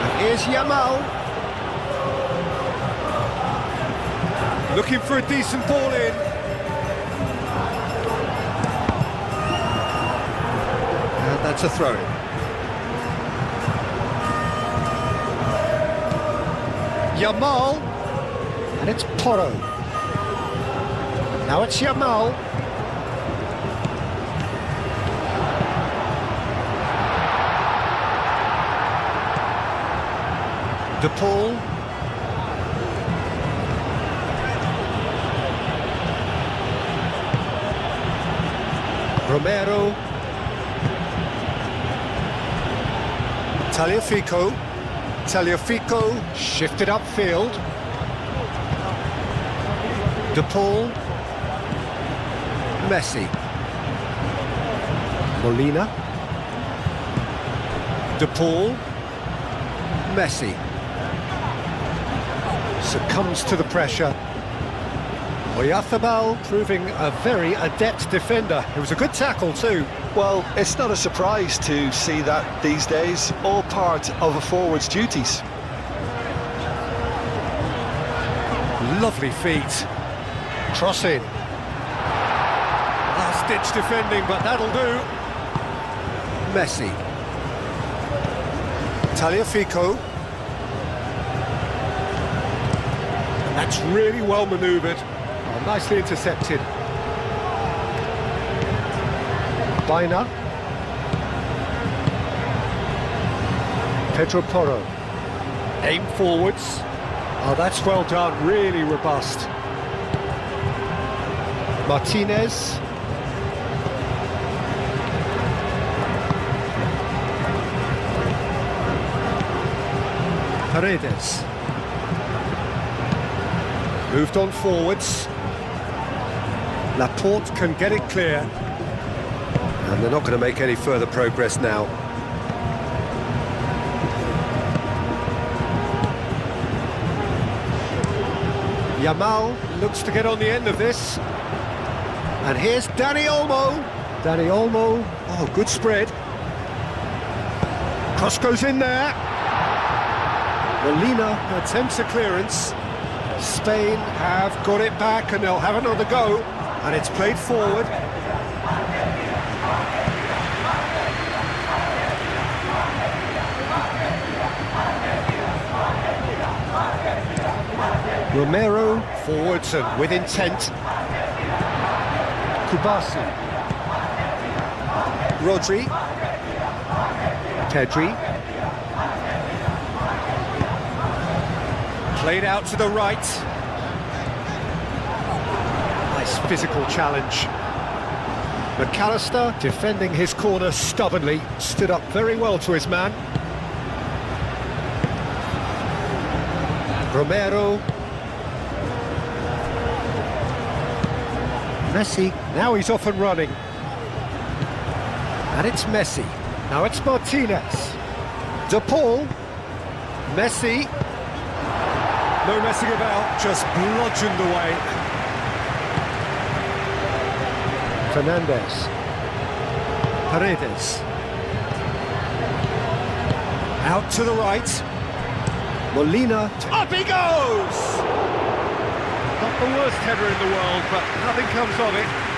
A: And here's Yamal. Looking for a decent ball in. And that's a throw-in. Yamal. And it's Porro. Now it's Yamal. De Paul. Romero. Tagliafico. Tagliafico shifted upfield. De Paul. Messi. Molina. De Paul. Messi. Succumbs to the pressure. Oyarzabal proving a very adept defender. It was a good tackle too.
B: Well, it's not a surprise to see that these days, all part of a forward's duties.
A: Lovely feet. Cross in. Last-ditch defending, but that'll do. Messi. Tagliafico. And that's really well manoeuvred. Oh, nicely intercepted. Baina. Pedro Porro. Aim forwards. Oh, that's well done, really robust. Martinez. Paredes. Moved on forwards. Laporte can get it clear. And they're not going to make any further progress now. Yamal looks to get on the end of this. And here's Dani Olmo. Dani Olmo, oh, good spread. Cross goes in there. Molina attempts a clearance. Spain have got it back and they'll have another go. And it's played forward. Romero forwards and with intent. Kubasi. Rodri. Pedri. Played out to the right. Nice physical challenge. McAllister defending his corner stubbornly. Stood up very well to his man. Romero. Messi, now he's off and running. And it's Messi. Now it's Martinez. De Paul. Messi. No messing about, just bludgeoned away. Fernandez. Paredes. Out to the right. Molina. Up he goes! Not the worst header in the world, but nothing comes of it.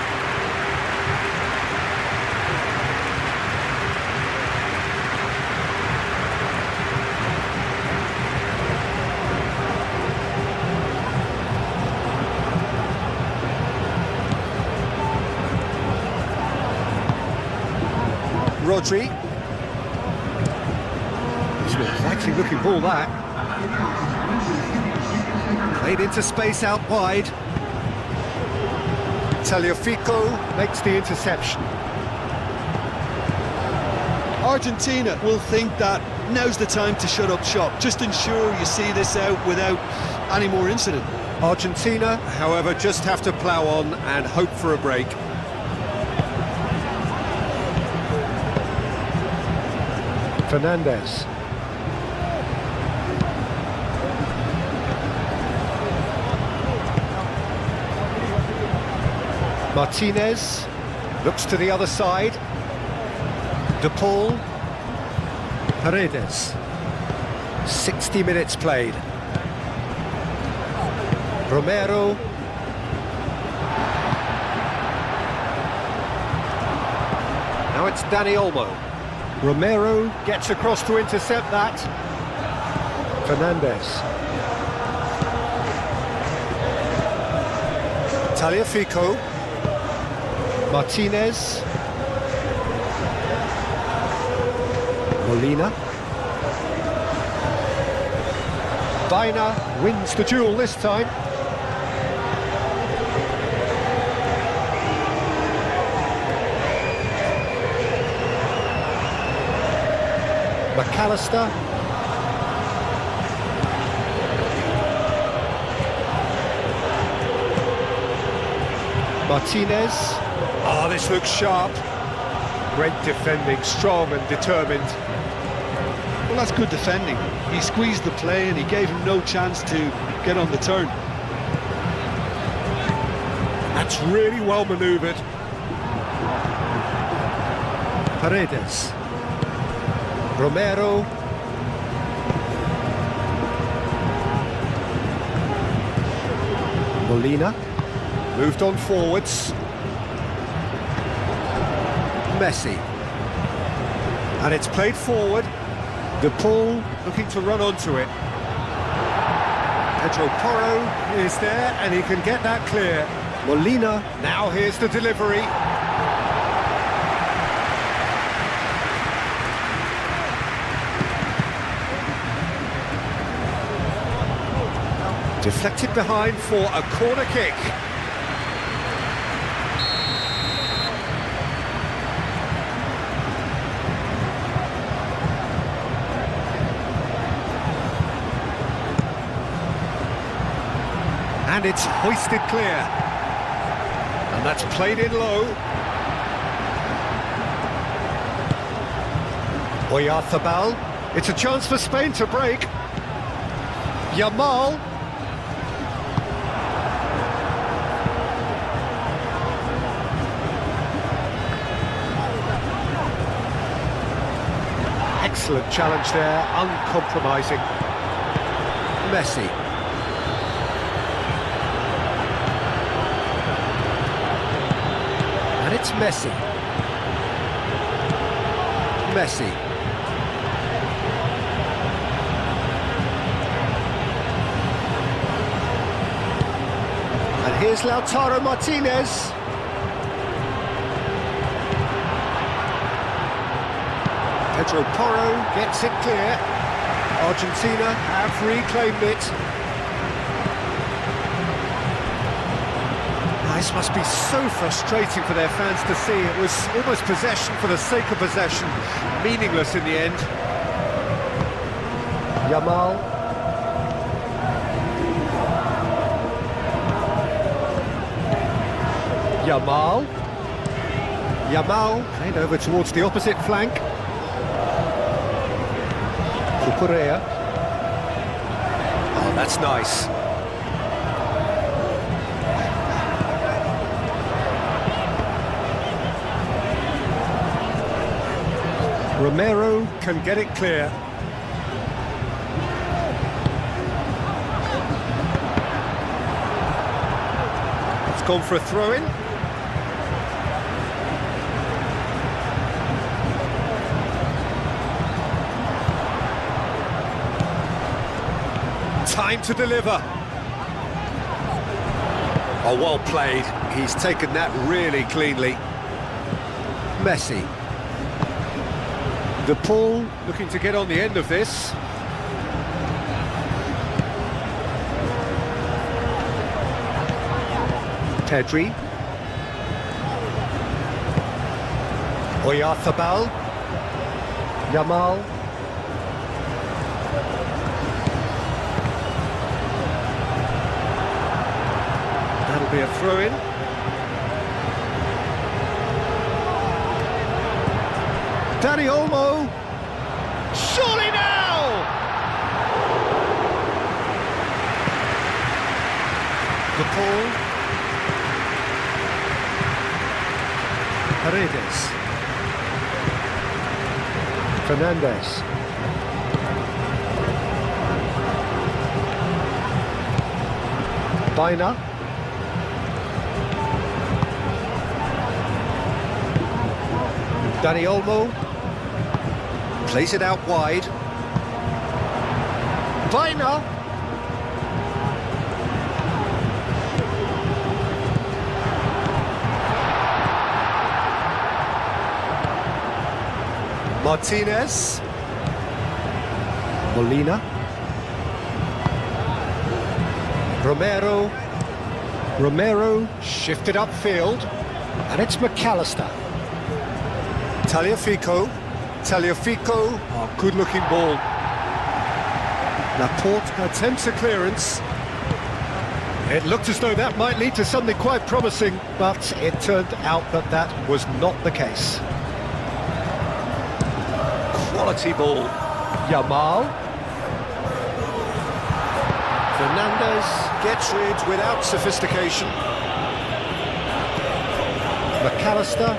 A: Rodri. It's an exactly looking ball, that. Played into space out wide. Tagliafico makes the interception.
B: Argentina will think that now's the time to shut up shop. Just ensure you see this out without any more incident.
A: Argentina, however, just have to plough on and hope for a break. Fernandez. Martinez looks to the other side. De Paul. Paredes. 60 minutes played. Romero. Now it's Dani Olmo. Romero gets across to intercept that. Fernandez. Tagliafico. Martinez. Molina. Baina wins the duel this time. McAllister. Martinez. Oh, this looks sharp. Great defending, strong and determined.
B: Well, that's good defending. He squeezed the play and he gave him no chance to get on the turn.
A: That's really well manoeuvred. Paredes. Romero. Molina. Moved on forwards. Messi. And it's played forward. De Paul looking to run onto it. Pedro Porro is there and he can get that clear. Molina. Now here's the delivery. Deflected behind for a corner kick. And it's hoisted clear. And that's played in low. Oyarzabal. It's a chance for Spain to break. Yamal. Excellent challenge there, uncompromising. Messi. And it's Messi. Messi. And here's Lautaro Martinez. Pedro Porro gets it clear. Argentina have reclaimed it. This must be so frustrating for their fans to see. It was almost possession for the sake of possession. Meaningless in the end. Yamal. Yamal played over towards the opposite flank. Correa. Oh, that's nice. Romero can get it clear. It's gone for a throw-in. Time to deliver. Oh, well played. He's taken that really cleanly. Messi. De Paul looking to get on the end of this. Pedri. Oyarzabal. Yamal. That'll be a throw-in. Dani Olmo. Surely now! De Paul. Paredes. Fernandez. Baina. Dani Olmo. Plays it out wide. Baina. Martinez. Molina. Romero shifted upfield, and it's McAllister. Tagliafico, oh, good-looking ball. Laporte attempts a clearance. It looked as though that might lead to something quite promising, but it turned out that that was not the case. Quality ball. Yamal. Fernandez gets rid without sophistication. McAllister.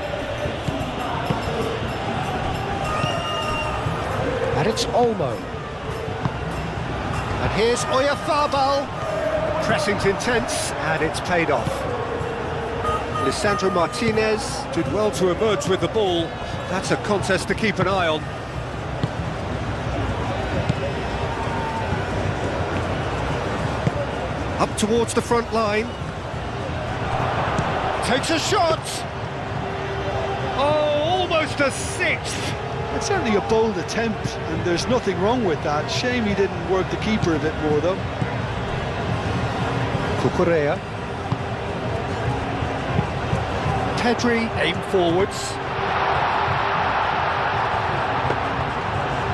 A: And it's Olmo. And here's Oyarzabal. Pressing's intense, and it's paid off. Lisandro Martinez did well to emerge with the ball. That's a contest to keep an eye on. Up towards the front line. Takes a shot. Oh, almost a sixth.
B: It's certainly a bold attempt, and there's nothing wrong with that. Shame he didn't work the keeper a bit more, though.
A: Cucurella. Pedri aim forwards.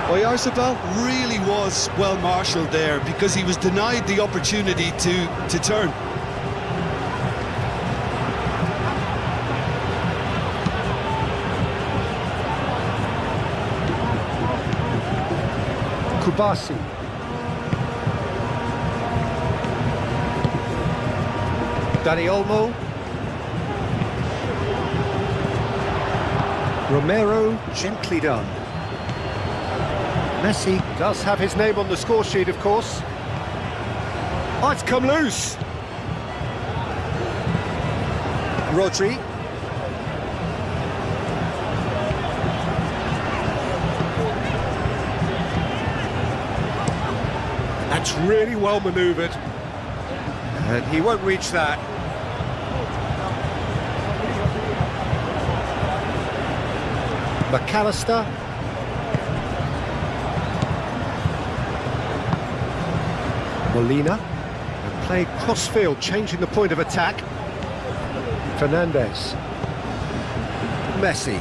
B: Oyarzabal really was well marshalled there because he was denied the opportunity to turn.
A: Kubasi. Dani Olmo. Romero, gently done. Messi does have his name on the score sheet, of course. Oh, it's come loose. Rodri. That's really well manoeuvred. And he won't reach that. McAllister. Molina. And played cross-field, changing the point of attack. Fernandez. Messi.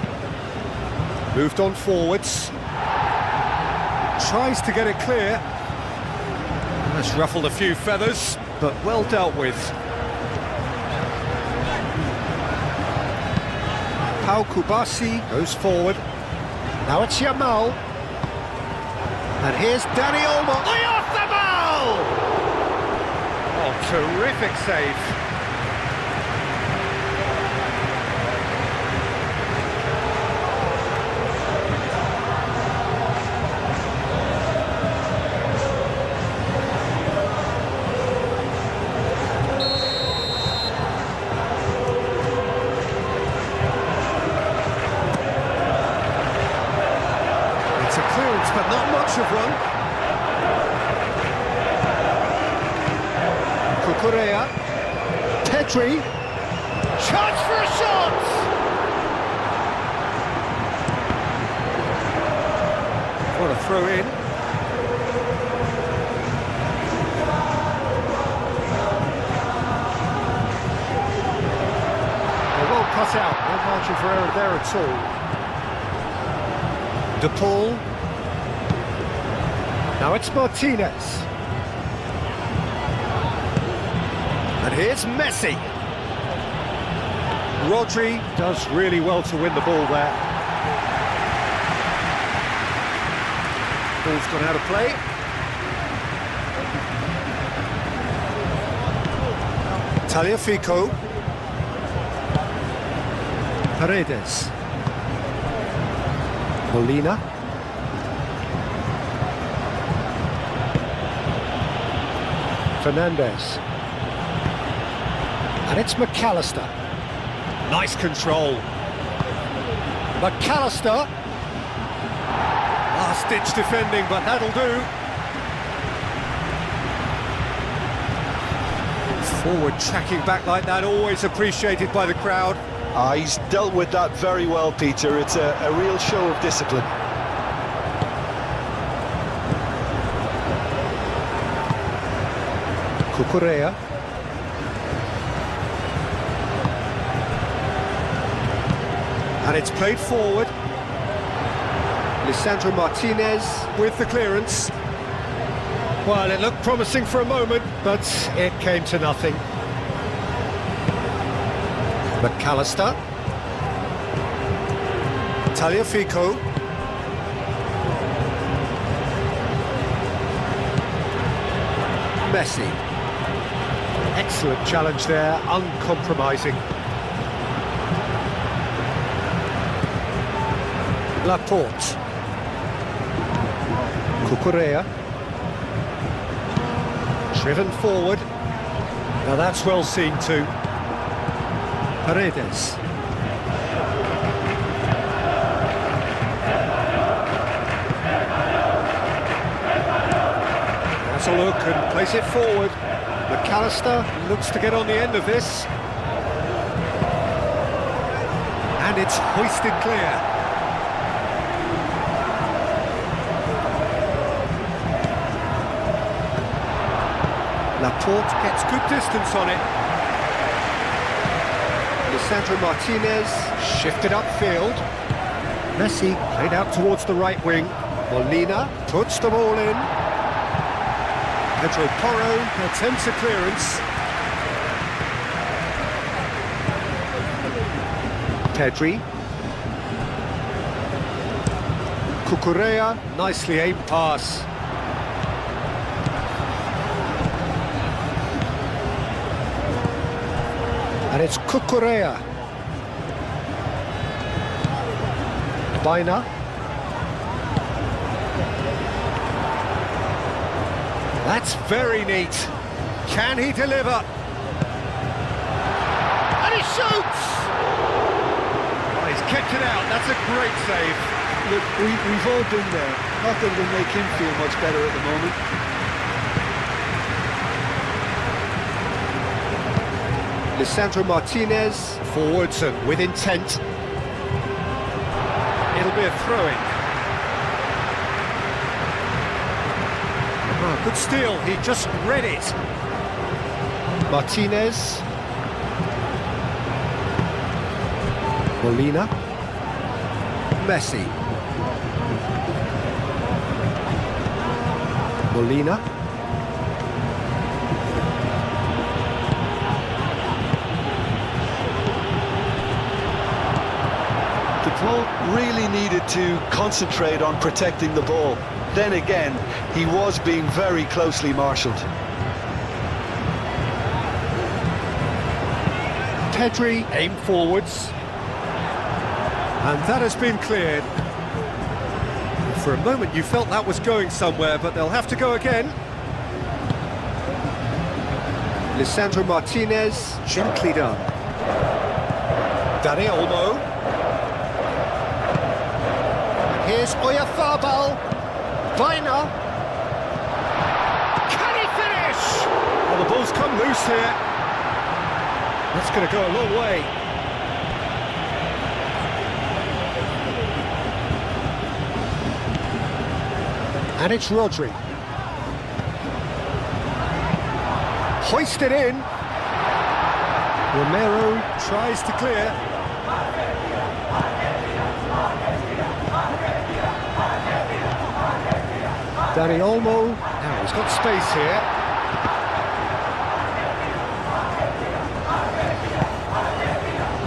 A: Moved on forwards. Tries to get it clear. That's ruffled a few feathers, but well dealt with. Pau Kubasi goes forward. Now it's Yamal. And here's Dani Olmo. Oyarzabal! Oh, terrific save. It's a clearance, but not much of one. Cucurella. Pedri. Chance for a shot! What a throw in. They're well cut out, no margin for error there at all. De Paul. Now it's Martinez. And here's Messi. Rodri does really well to win the ball there. Ball's gone out of play. Tagliafico. Paredes. Molina. Fernandez. And it's McAllister. Nice control. McAllister. Last-ditch defending, but that'll do. Forward tracking back like that, always appreciated by the crowd.
B: He's dealt with that very well, Peter. It's a real show of discipline.
A: Cucurella. And it's played forward. Lisandro Martinez with the clearance. Well, it looked promising for a moment, but it came to nothing. McAllister. Tagliafico. Messi. Excellent challenge there, uncompromising. Laporte. Cucurella. Driven forward. Now that's well seen too. Paredes. Has a look and plays it forward. McAllister looks to get on the end of this. And it's hoisted clear. Laporte gets good distance on it. Lisandro Martinez shifted upfield. Messi played out towards the right wing. Molina puts the ball in. Pedro Porro attempts a clearance. Pedri. Cucurella, nicely aimed pass. And it's Cucurella. Baina. That's very neat. Can he deliver? And he shoots! Oh, he's kept it out. That's a great save.
B: Look, we've all been there. Not that it'll make him feel much better at the moment.
A: Lisandro Martinez, forwards and with intent. It'll be a throw-in. Oh, good steal, he just read it. Martinez. Molina. Messi. Molina.
B: The Paul really needed to concentrate on protecting the ball. Then again, he was being very closely marshalled.
A: Pedri aim forwards. And that has been cleared. For a moment you felt that was going somewhere, but they'll have to go again. Lisandro Martinez, gently done. Dani Olmo. Here's Oyarzabal. Baina. Can he finish? Well, the ball's come loose here. That's going to go a long way. And it's Rodri. Hoisted in. Romero tries to clear. Dani Olmo, now he's got space here.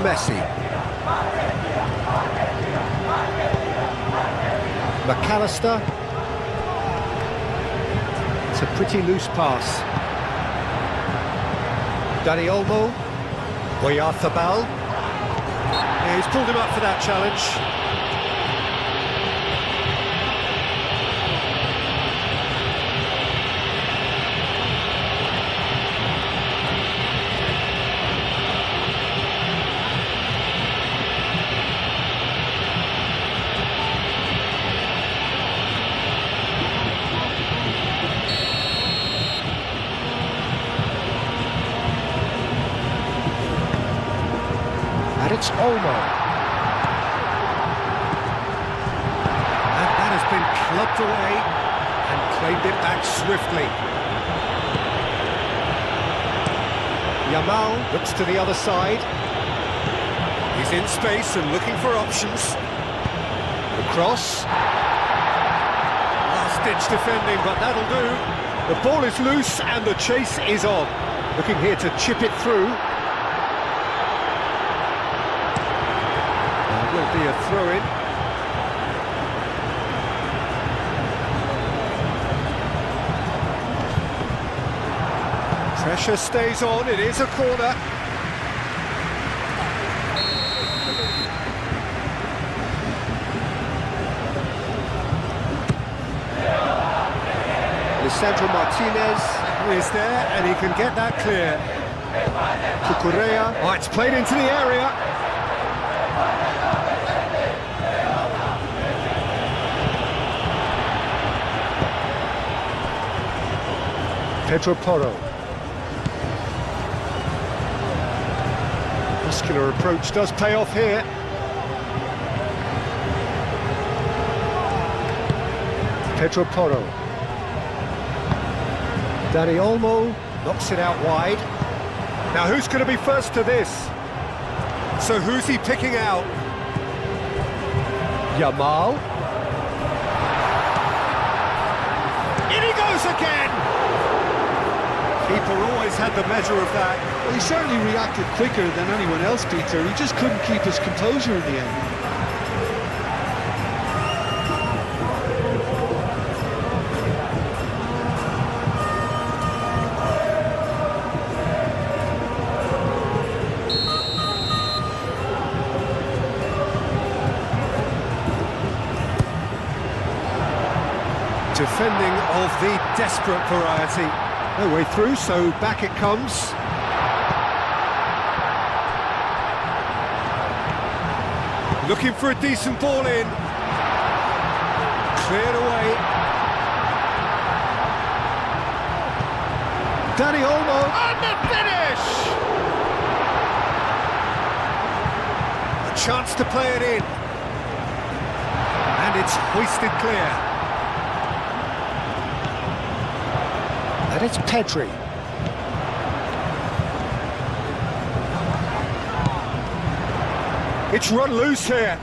A: Messi. McAllister. It's a pretty loose pass. Dani Olmo. Oyarzabal. Yeah, he's pulled him up for that challenge. And it's Olmo. And that has been clubbed away and claimed it back swiftly. Yamal looks to the other side. He's in space and looking for options. The cross. Last-ditch defending, but that'll do. The ball is loose and the chase is on. Looking here to chip it through. There will be a throw-in. Pressure stays on, it is a corner. Lisandro Martinez is there and he can get that clear. Cucurella, oh, it's played into the area. Pedro Porro. Muscular approach does pay off here. Pedro Porro. Dani Olmo knocks it out wide. Now who's going to be first to this? So who's he picking out? Yamal. In he goes again! Keeper always had the measure of that.
B: Well, he certainly reacted quicker than anyone else, Peter. He just couldn't keep his composure in the end.
A: Defending of the desperate variety. No way through, so back it comes. Looking for a decent ball in. Cleared away. Dani Olmo. And the finish! A chance to play it in. And it's hoisted clear. And it's Pedri. It's run loose here.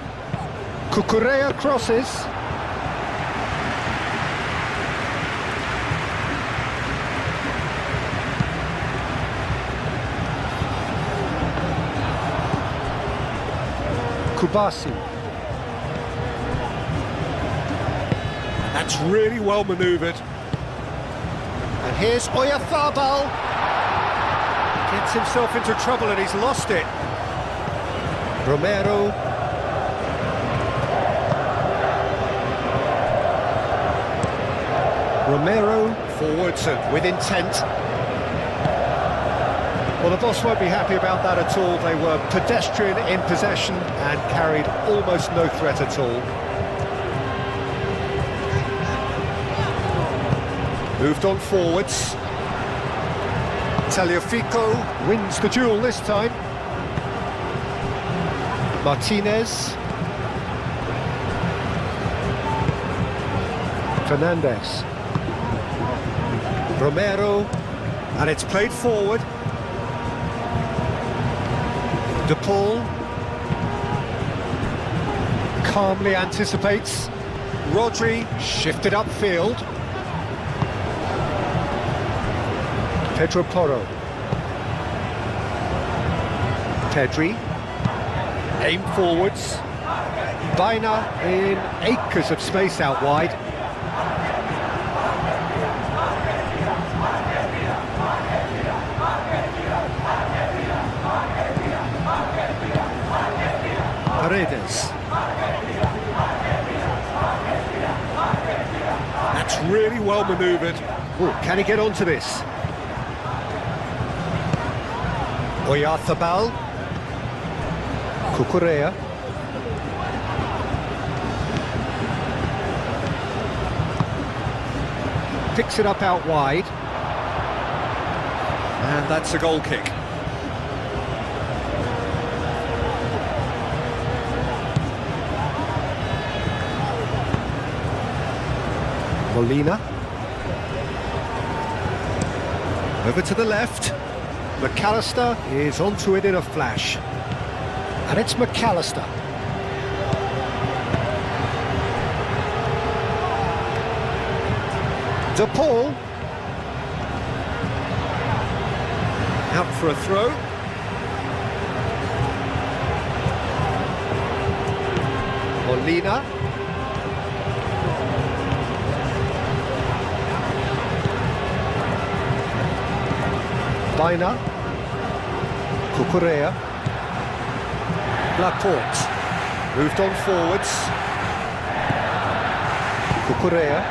A: Cucurella crosses. Kubasi. That's really well manoeuvred. And here's Oyarzabal. Gets himself into trouble and he's lost it. Romero. Romero forwards and with intent. Well, the boss won't be happy about that at all. They were pedestrian in possession and carried almost no threat at all. Moved on forwards. Tagliafico wins the duel this time. Martinez. Fernandez. Romero. And it's played forward. De Paul. Calmly anticipates. Rodri shifted upfield. Pedro Porro. Pedri. Aim forwards. Baina in acres of space out wide. Paredes. That's really well manoeuvred. Ooh, can he get onto this? Oyarzabal. Cucurella. Picks it up out wide. And that's a goal kick. Molina. Over to the left. McAllister is onto it in a flash. And it's McAllister. De Paul. Out for a throw. Molina. Baina. Cucurella. Laporte. Moved on forwards. Cucurella.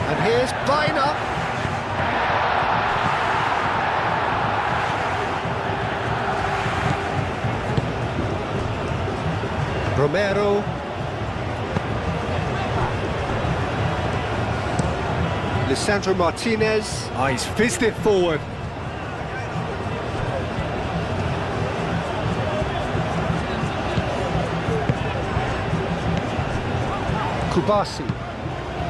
A: And here's Baina. Romero. Lisandro Martinez. Ah, he's fizzed it forward. Kubasi.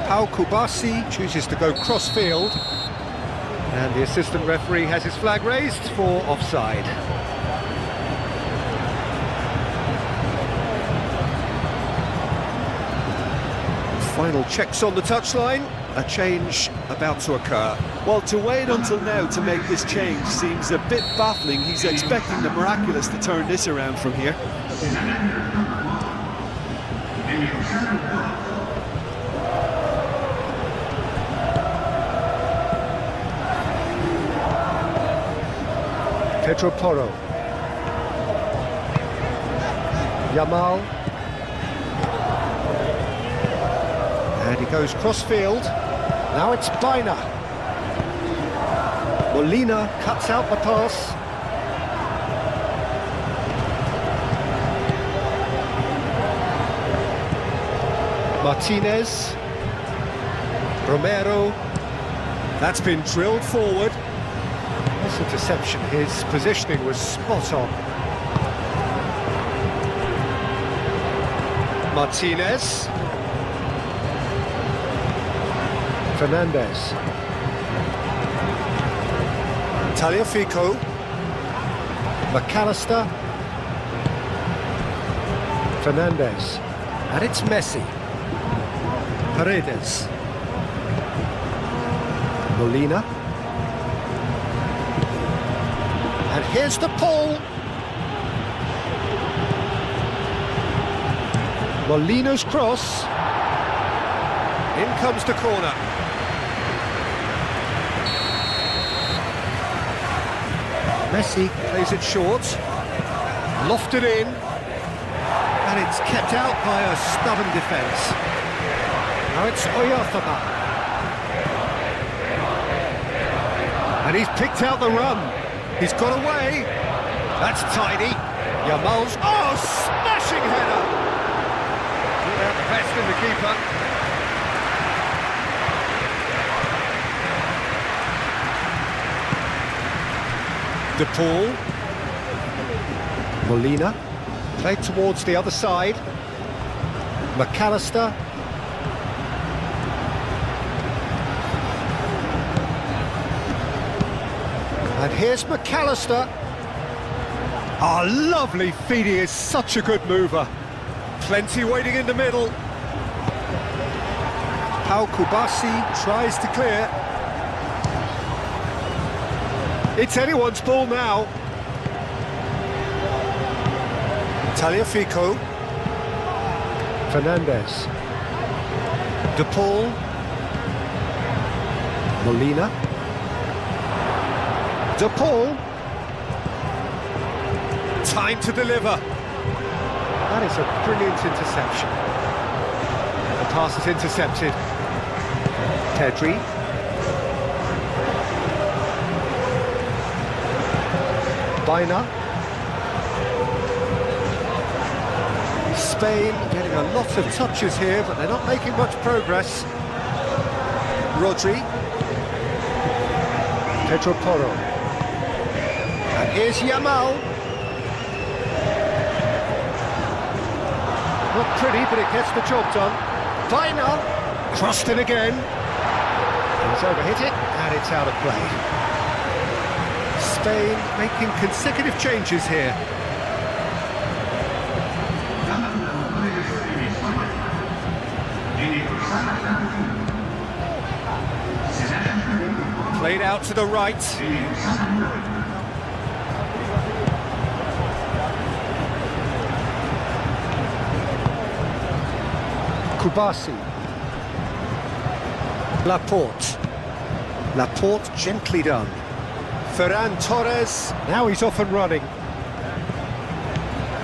A: Pau Kubasi chooses to go cross-field. And the assistant referee has his flag raised for offside. Final checks on the touchline. A change about to occur.
B: Well, to wait until now to make this change seems a bit baffling. He's expecting the miraculous to turn this around from here.
A: Pedro Porro. Yamal. And he goes cross-field. Now it's Baina. Molina cuts out the pass. Martinez. Romero. That's been drilled forward. This interception, his positioning was spot on. Martinez. Fernandez. Tagliafico. McAllister. Fernandez. And it's Messi. Paredes. Molina. And here's the Paul. Molina's cross. In comes the corner. Messi plays it short. Lofted in. And it's kept out by a stubborn defence. Now it's Oyarzabal. And he's picked out the run. He's got away. That's tidy. Yamal's... Oh, smashing header! Without the best in the keeper. De Paul. Molina. Played towards the other side. McAllister. And here's McAllister. Oh, lovely feed. He is such a good mover. Plenty waiting in the middle. Pau Kubasi tries to clear. It's anyone's ball now. Tagliafico. Fernandez. De Paul. Molina. De Paul. Time to deliver. That is a brilliant interception. The pass is intercepted. Pedri. Baina. Spain getting a lot of touches here, but they're not making much progress. Rodri. Pedro Porro. And here's Yamal. Not pretty, but it gets the job done. Baina. Crossed in again. He's overhit it, and it's out of play. Spain making consecutive changes here. Played out to the right. Kubasi. Laporte gently done. Ferran Torres, now he's off and running.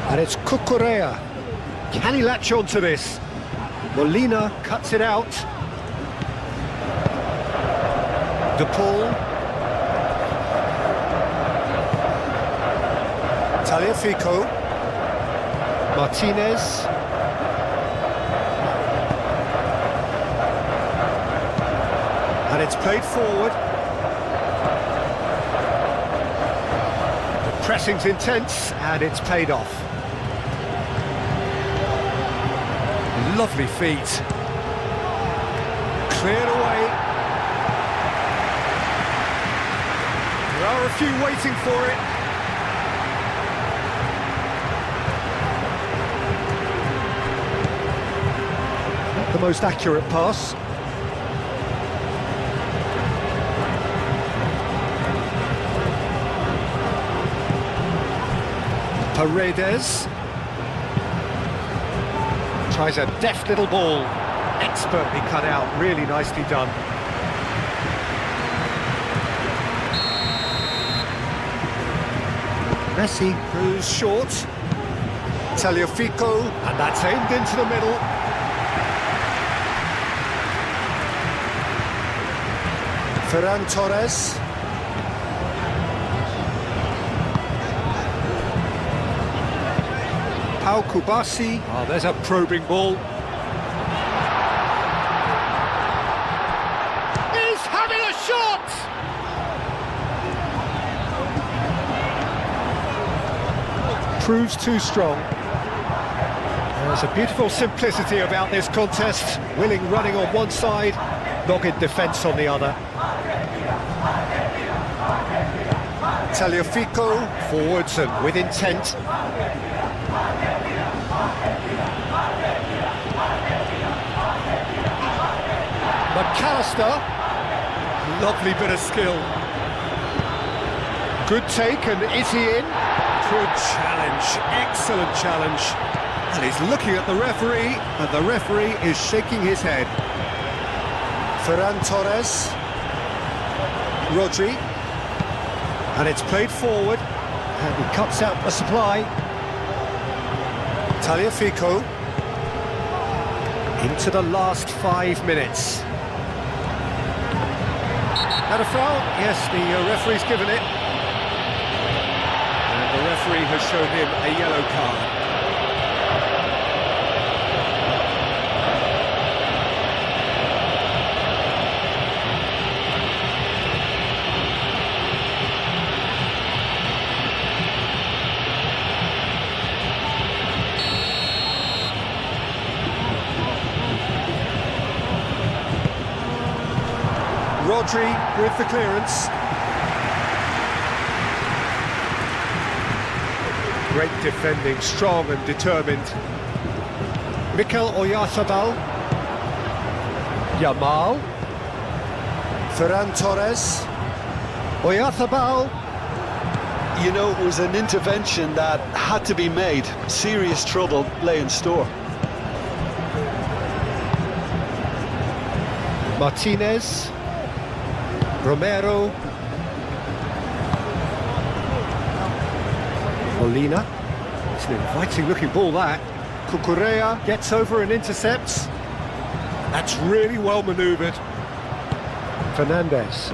A: And it's Cucurella. Can he latch on to this? Molina cuts it out. De Paul. Tagliafico. Martinez. And it's played forward. The pressing's intense, and it's paid off. Lovely feet. Cleared away. There are a few waiting for it. Not the most accurate pass. Paredes tries a deft little ball, expertly cut out, really nicely done. Messi goes short. Tagliafico, and that's aimed into the middle. Ferran Torres. Pau Kubasi. Oh, there's a probing ball. He's having a shot! Proves too strong. There's a beautiful simplicity about this contest. Willing running on one side, dogged defence on the other. Tagliafico, forwards and with intent. McAllister, lovely bit of skill. Good take, and is he in? Good challenge, excellent challenge. And he's looking at the referee, and the referee is shaking his head. Ferran Torres. Rodri. And it's played forward, and he cuts out the supply. Tagliafico. Into the last 5 minutes. Had a foul? Yes, the referee's given it. And the referee has shown him a yellow card. Rodri with the clearance. Great defending, strong and determined. Mikel Oyarzabal. Yamal. Ferran Torres. Oyarzabal.
B: You know, it was an intervention that had to be made. Serious trouble lay in store.
A: Martinez. Romero. Molina. It's an inviting looking ball, that. Cucurella gets over and intercepts. That's really well manoeuvred. Fernandez.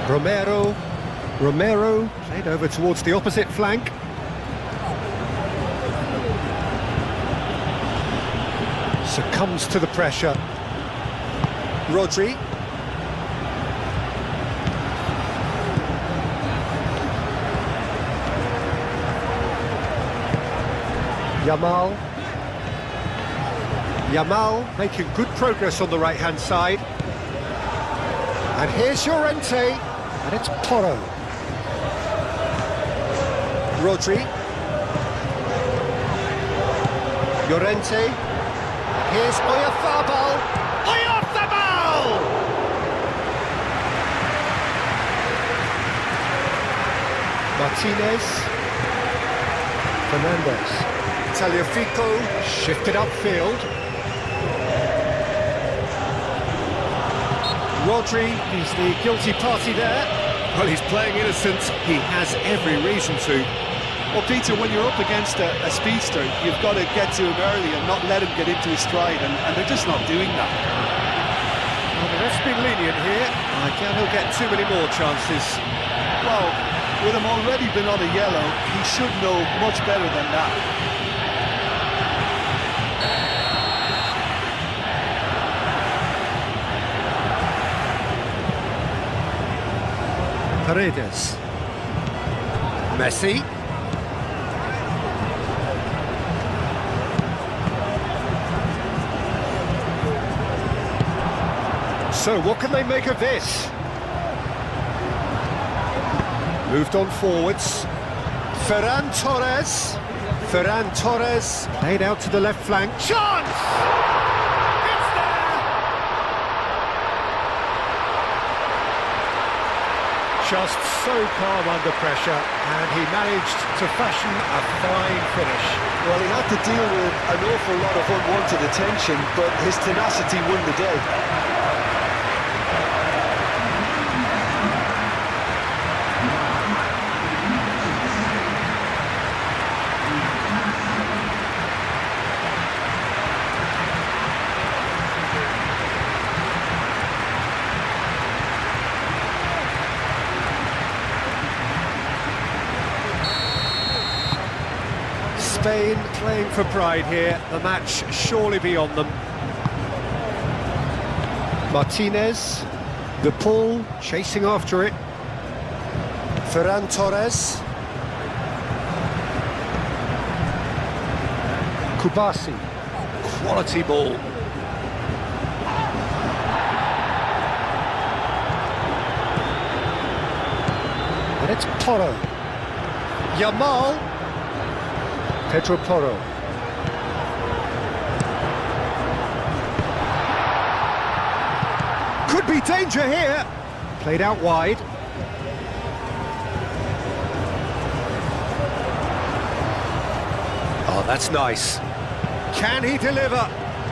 A: Romero played over towards the opposite flank. Succumbs to the pressure. Rodri. Yamal. Yamal making good progress on the right-hand side. And here's Llorente, and it's Porro. Rodri. Llorente. Here's Oyarzabal. Oyarzabal! Martinez. Fernandez. Tagliafico shifted upfield. Rodri, he's the guilty party there.
C: Well, he's playing innocent. He has every reason to.
B: Well, Peter, when you're up against a speedster, you've got to get to him early and not let him get into his stride, and they're just not doing that.
A: Well, the ref's been lenient here. I doubt he'll get too many more chances.
B: Well, with him already been on a yellow, he should know much better than that.
A: Paredes. Messi. So, what can they make of this? Moved on forwards. Ferran Torres. Ferran Torres played out to the left flank. Chance! It's there! Just so calm under pressure, and he managed to fashion a fine finish.
B: Well, he had to deal with an awful lot of unwanted attention, but his tenacity won the day.
A: Spain playing for pride here, the match surely beyond them. Martinez, De Paul chasing after it. Ferran Torres. Kubasi, quality ball. And it's Porro. Yamal. Pedro Porro. Could be danger here. Played out wide. Oh, that's nice. Can he deliver?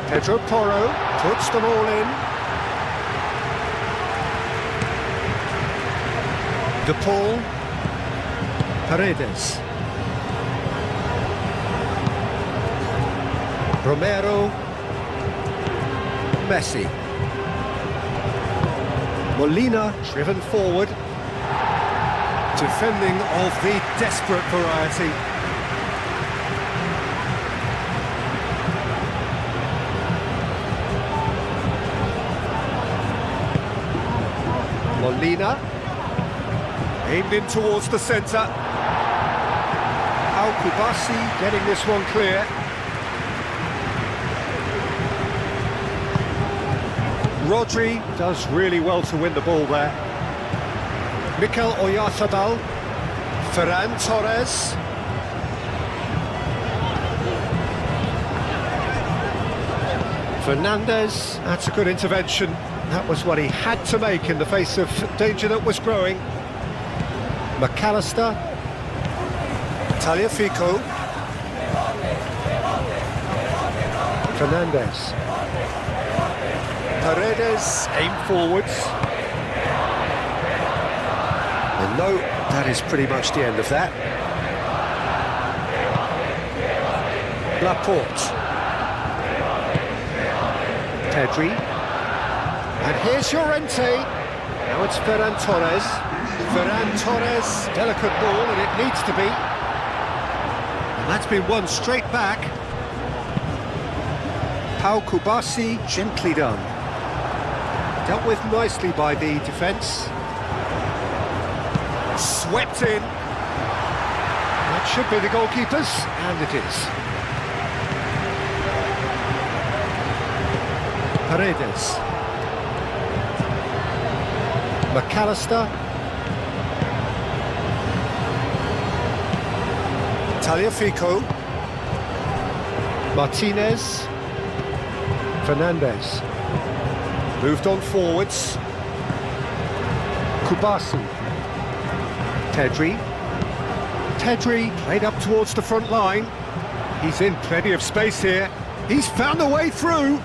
A: Pedro Porro puts them all in. De Paul. Paredes. Romero, Messi. Molina driven forward. Defending of the desperate variety. Molina. Aimed in towards the centre. Kubasi getting this one clear. Rodri does really well to win the ball there. Mikel Oyarzabal. Ferran Torres. Fernandez. That's a good intervention. That was what he had to make in the face of danger that was growing. McAllister. Tagliafico. Fernandez. Paredes, aim forwards. And no, that is pretty much the end of that. Laporte. Pedri. And here's Llorente. Now it's Ferran Torres. Ferran Torres, delicate ball, and it needs to be. And that's been won straight back. Pau Kubasi, gently done. Dealt with nicely by the defence. Swept in. That should be the goalkeepers, and it is. Paredes. McAllister. Tagliafico. Martinez. Fernandez. Moved on forwards. Kubasi. Pedri. Pedri played up towards the front line. He's in plenty of space here. He's found a way through.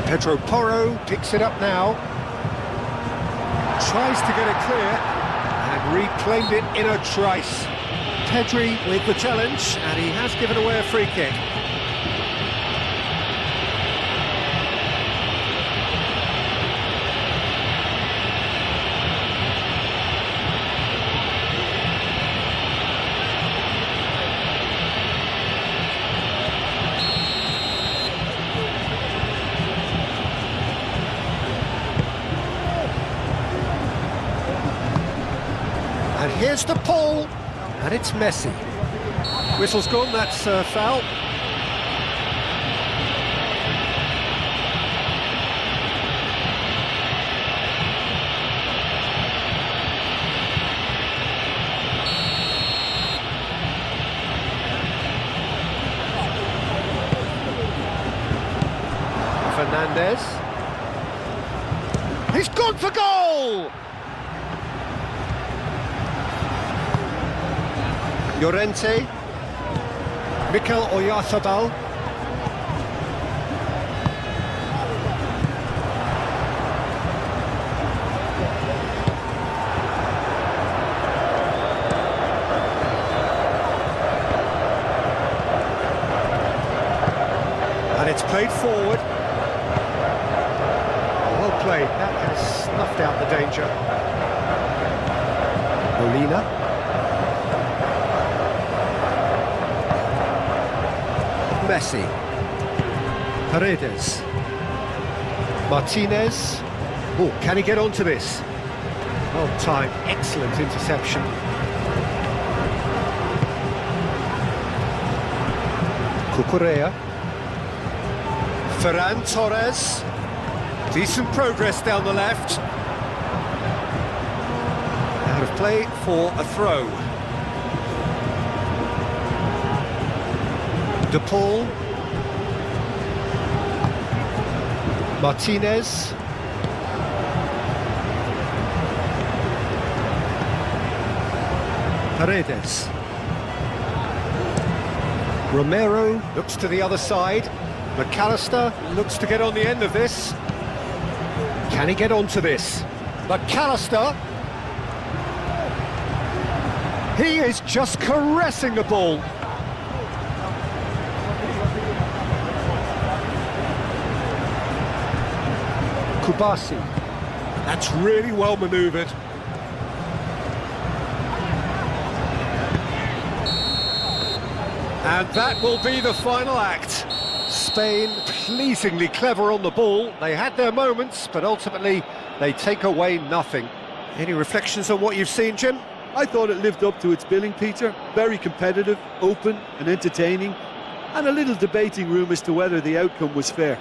A: Pedro Porro picks it up now. Tries to get it clear and reclaimed it in a trice. Pedri with the challenge, and he has given away a free kick. And here's the pull, and it's Messi. Whistle's gone, that's a foul. Fernandez. He's gone for goal! Llorente, Mikel Oyarzabal, and it's played forward. Well played, that has snuffed out the danger. Molina. Messi, Paredes, Martinez. Oh, can he get onto this? Well timed, excellent interception. Cucurella, Ferran Torres. Decent progress down the left. Out of play for a throw. De Paul, Martinez, Paredes, Romero looks to the other side. McAllister looks to get on the end of this. Can he get onto this? McAllister. He is just caressing the ball. Kubasi. That's really well manoeuvred. And that will be the final act. Spain pleasingly clever on the ball. They had their moments, but ultimately they take away nothing. Any reflections on what you've seen, Jim?
B: I thought it lived up to its billing, Peter. Very competitive, open and entertaining, and a little debating room as to whether the outcome was fair.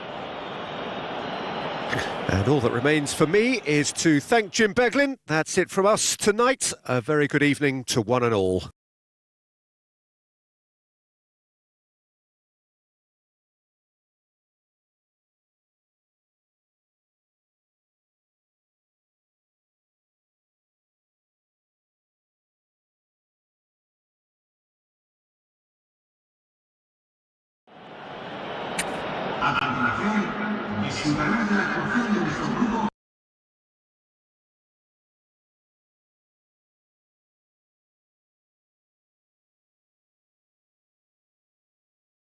A: And all that remains for me is to thank Jim Beglin. That's it from us tonight. A very good evening to one and all.
D: A continuación, disfrutarán de la actuación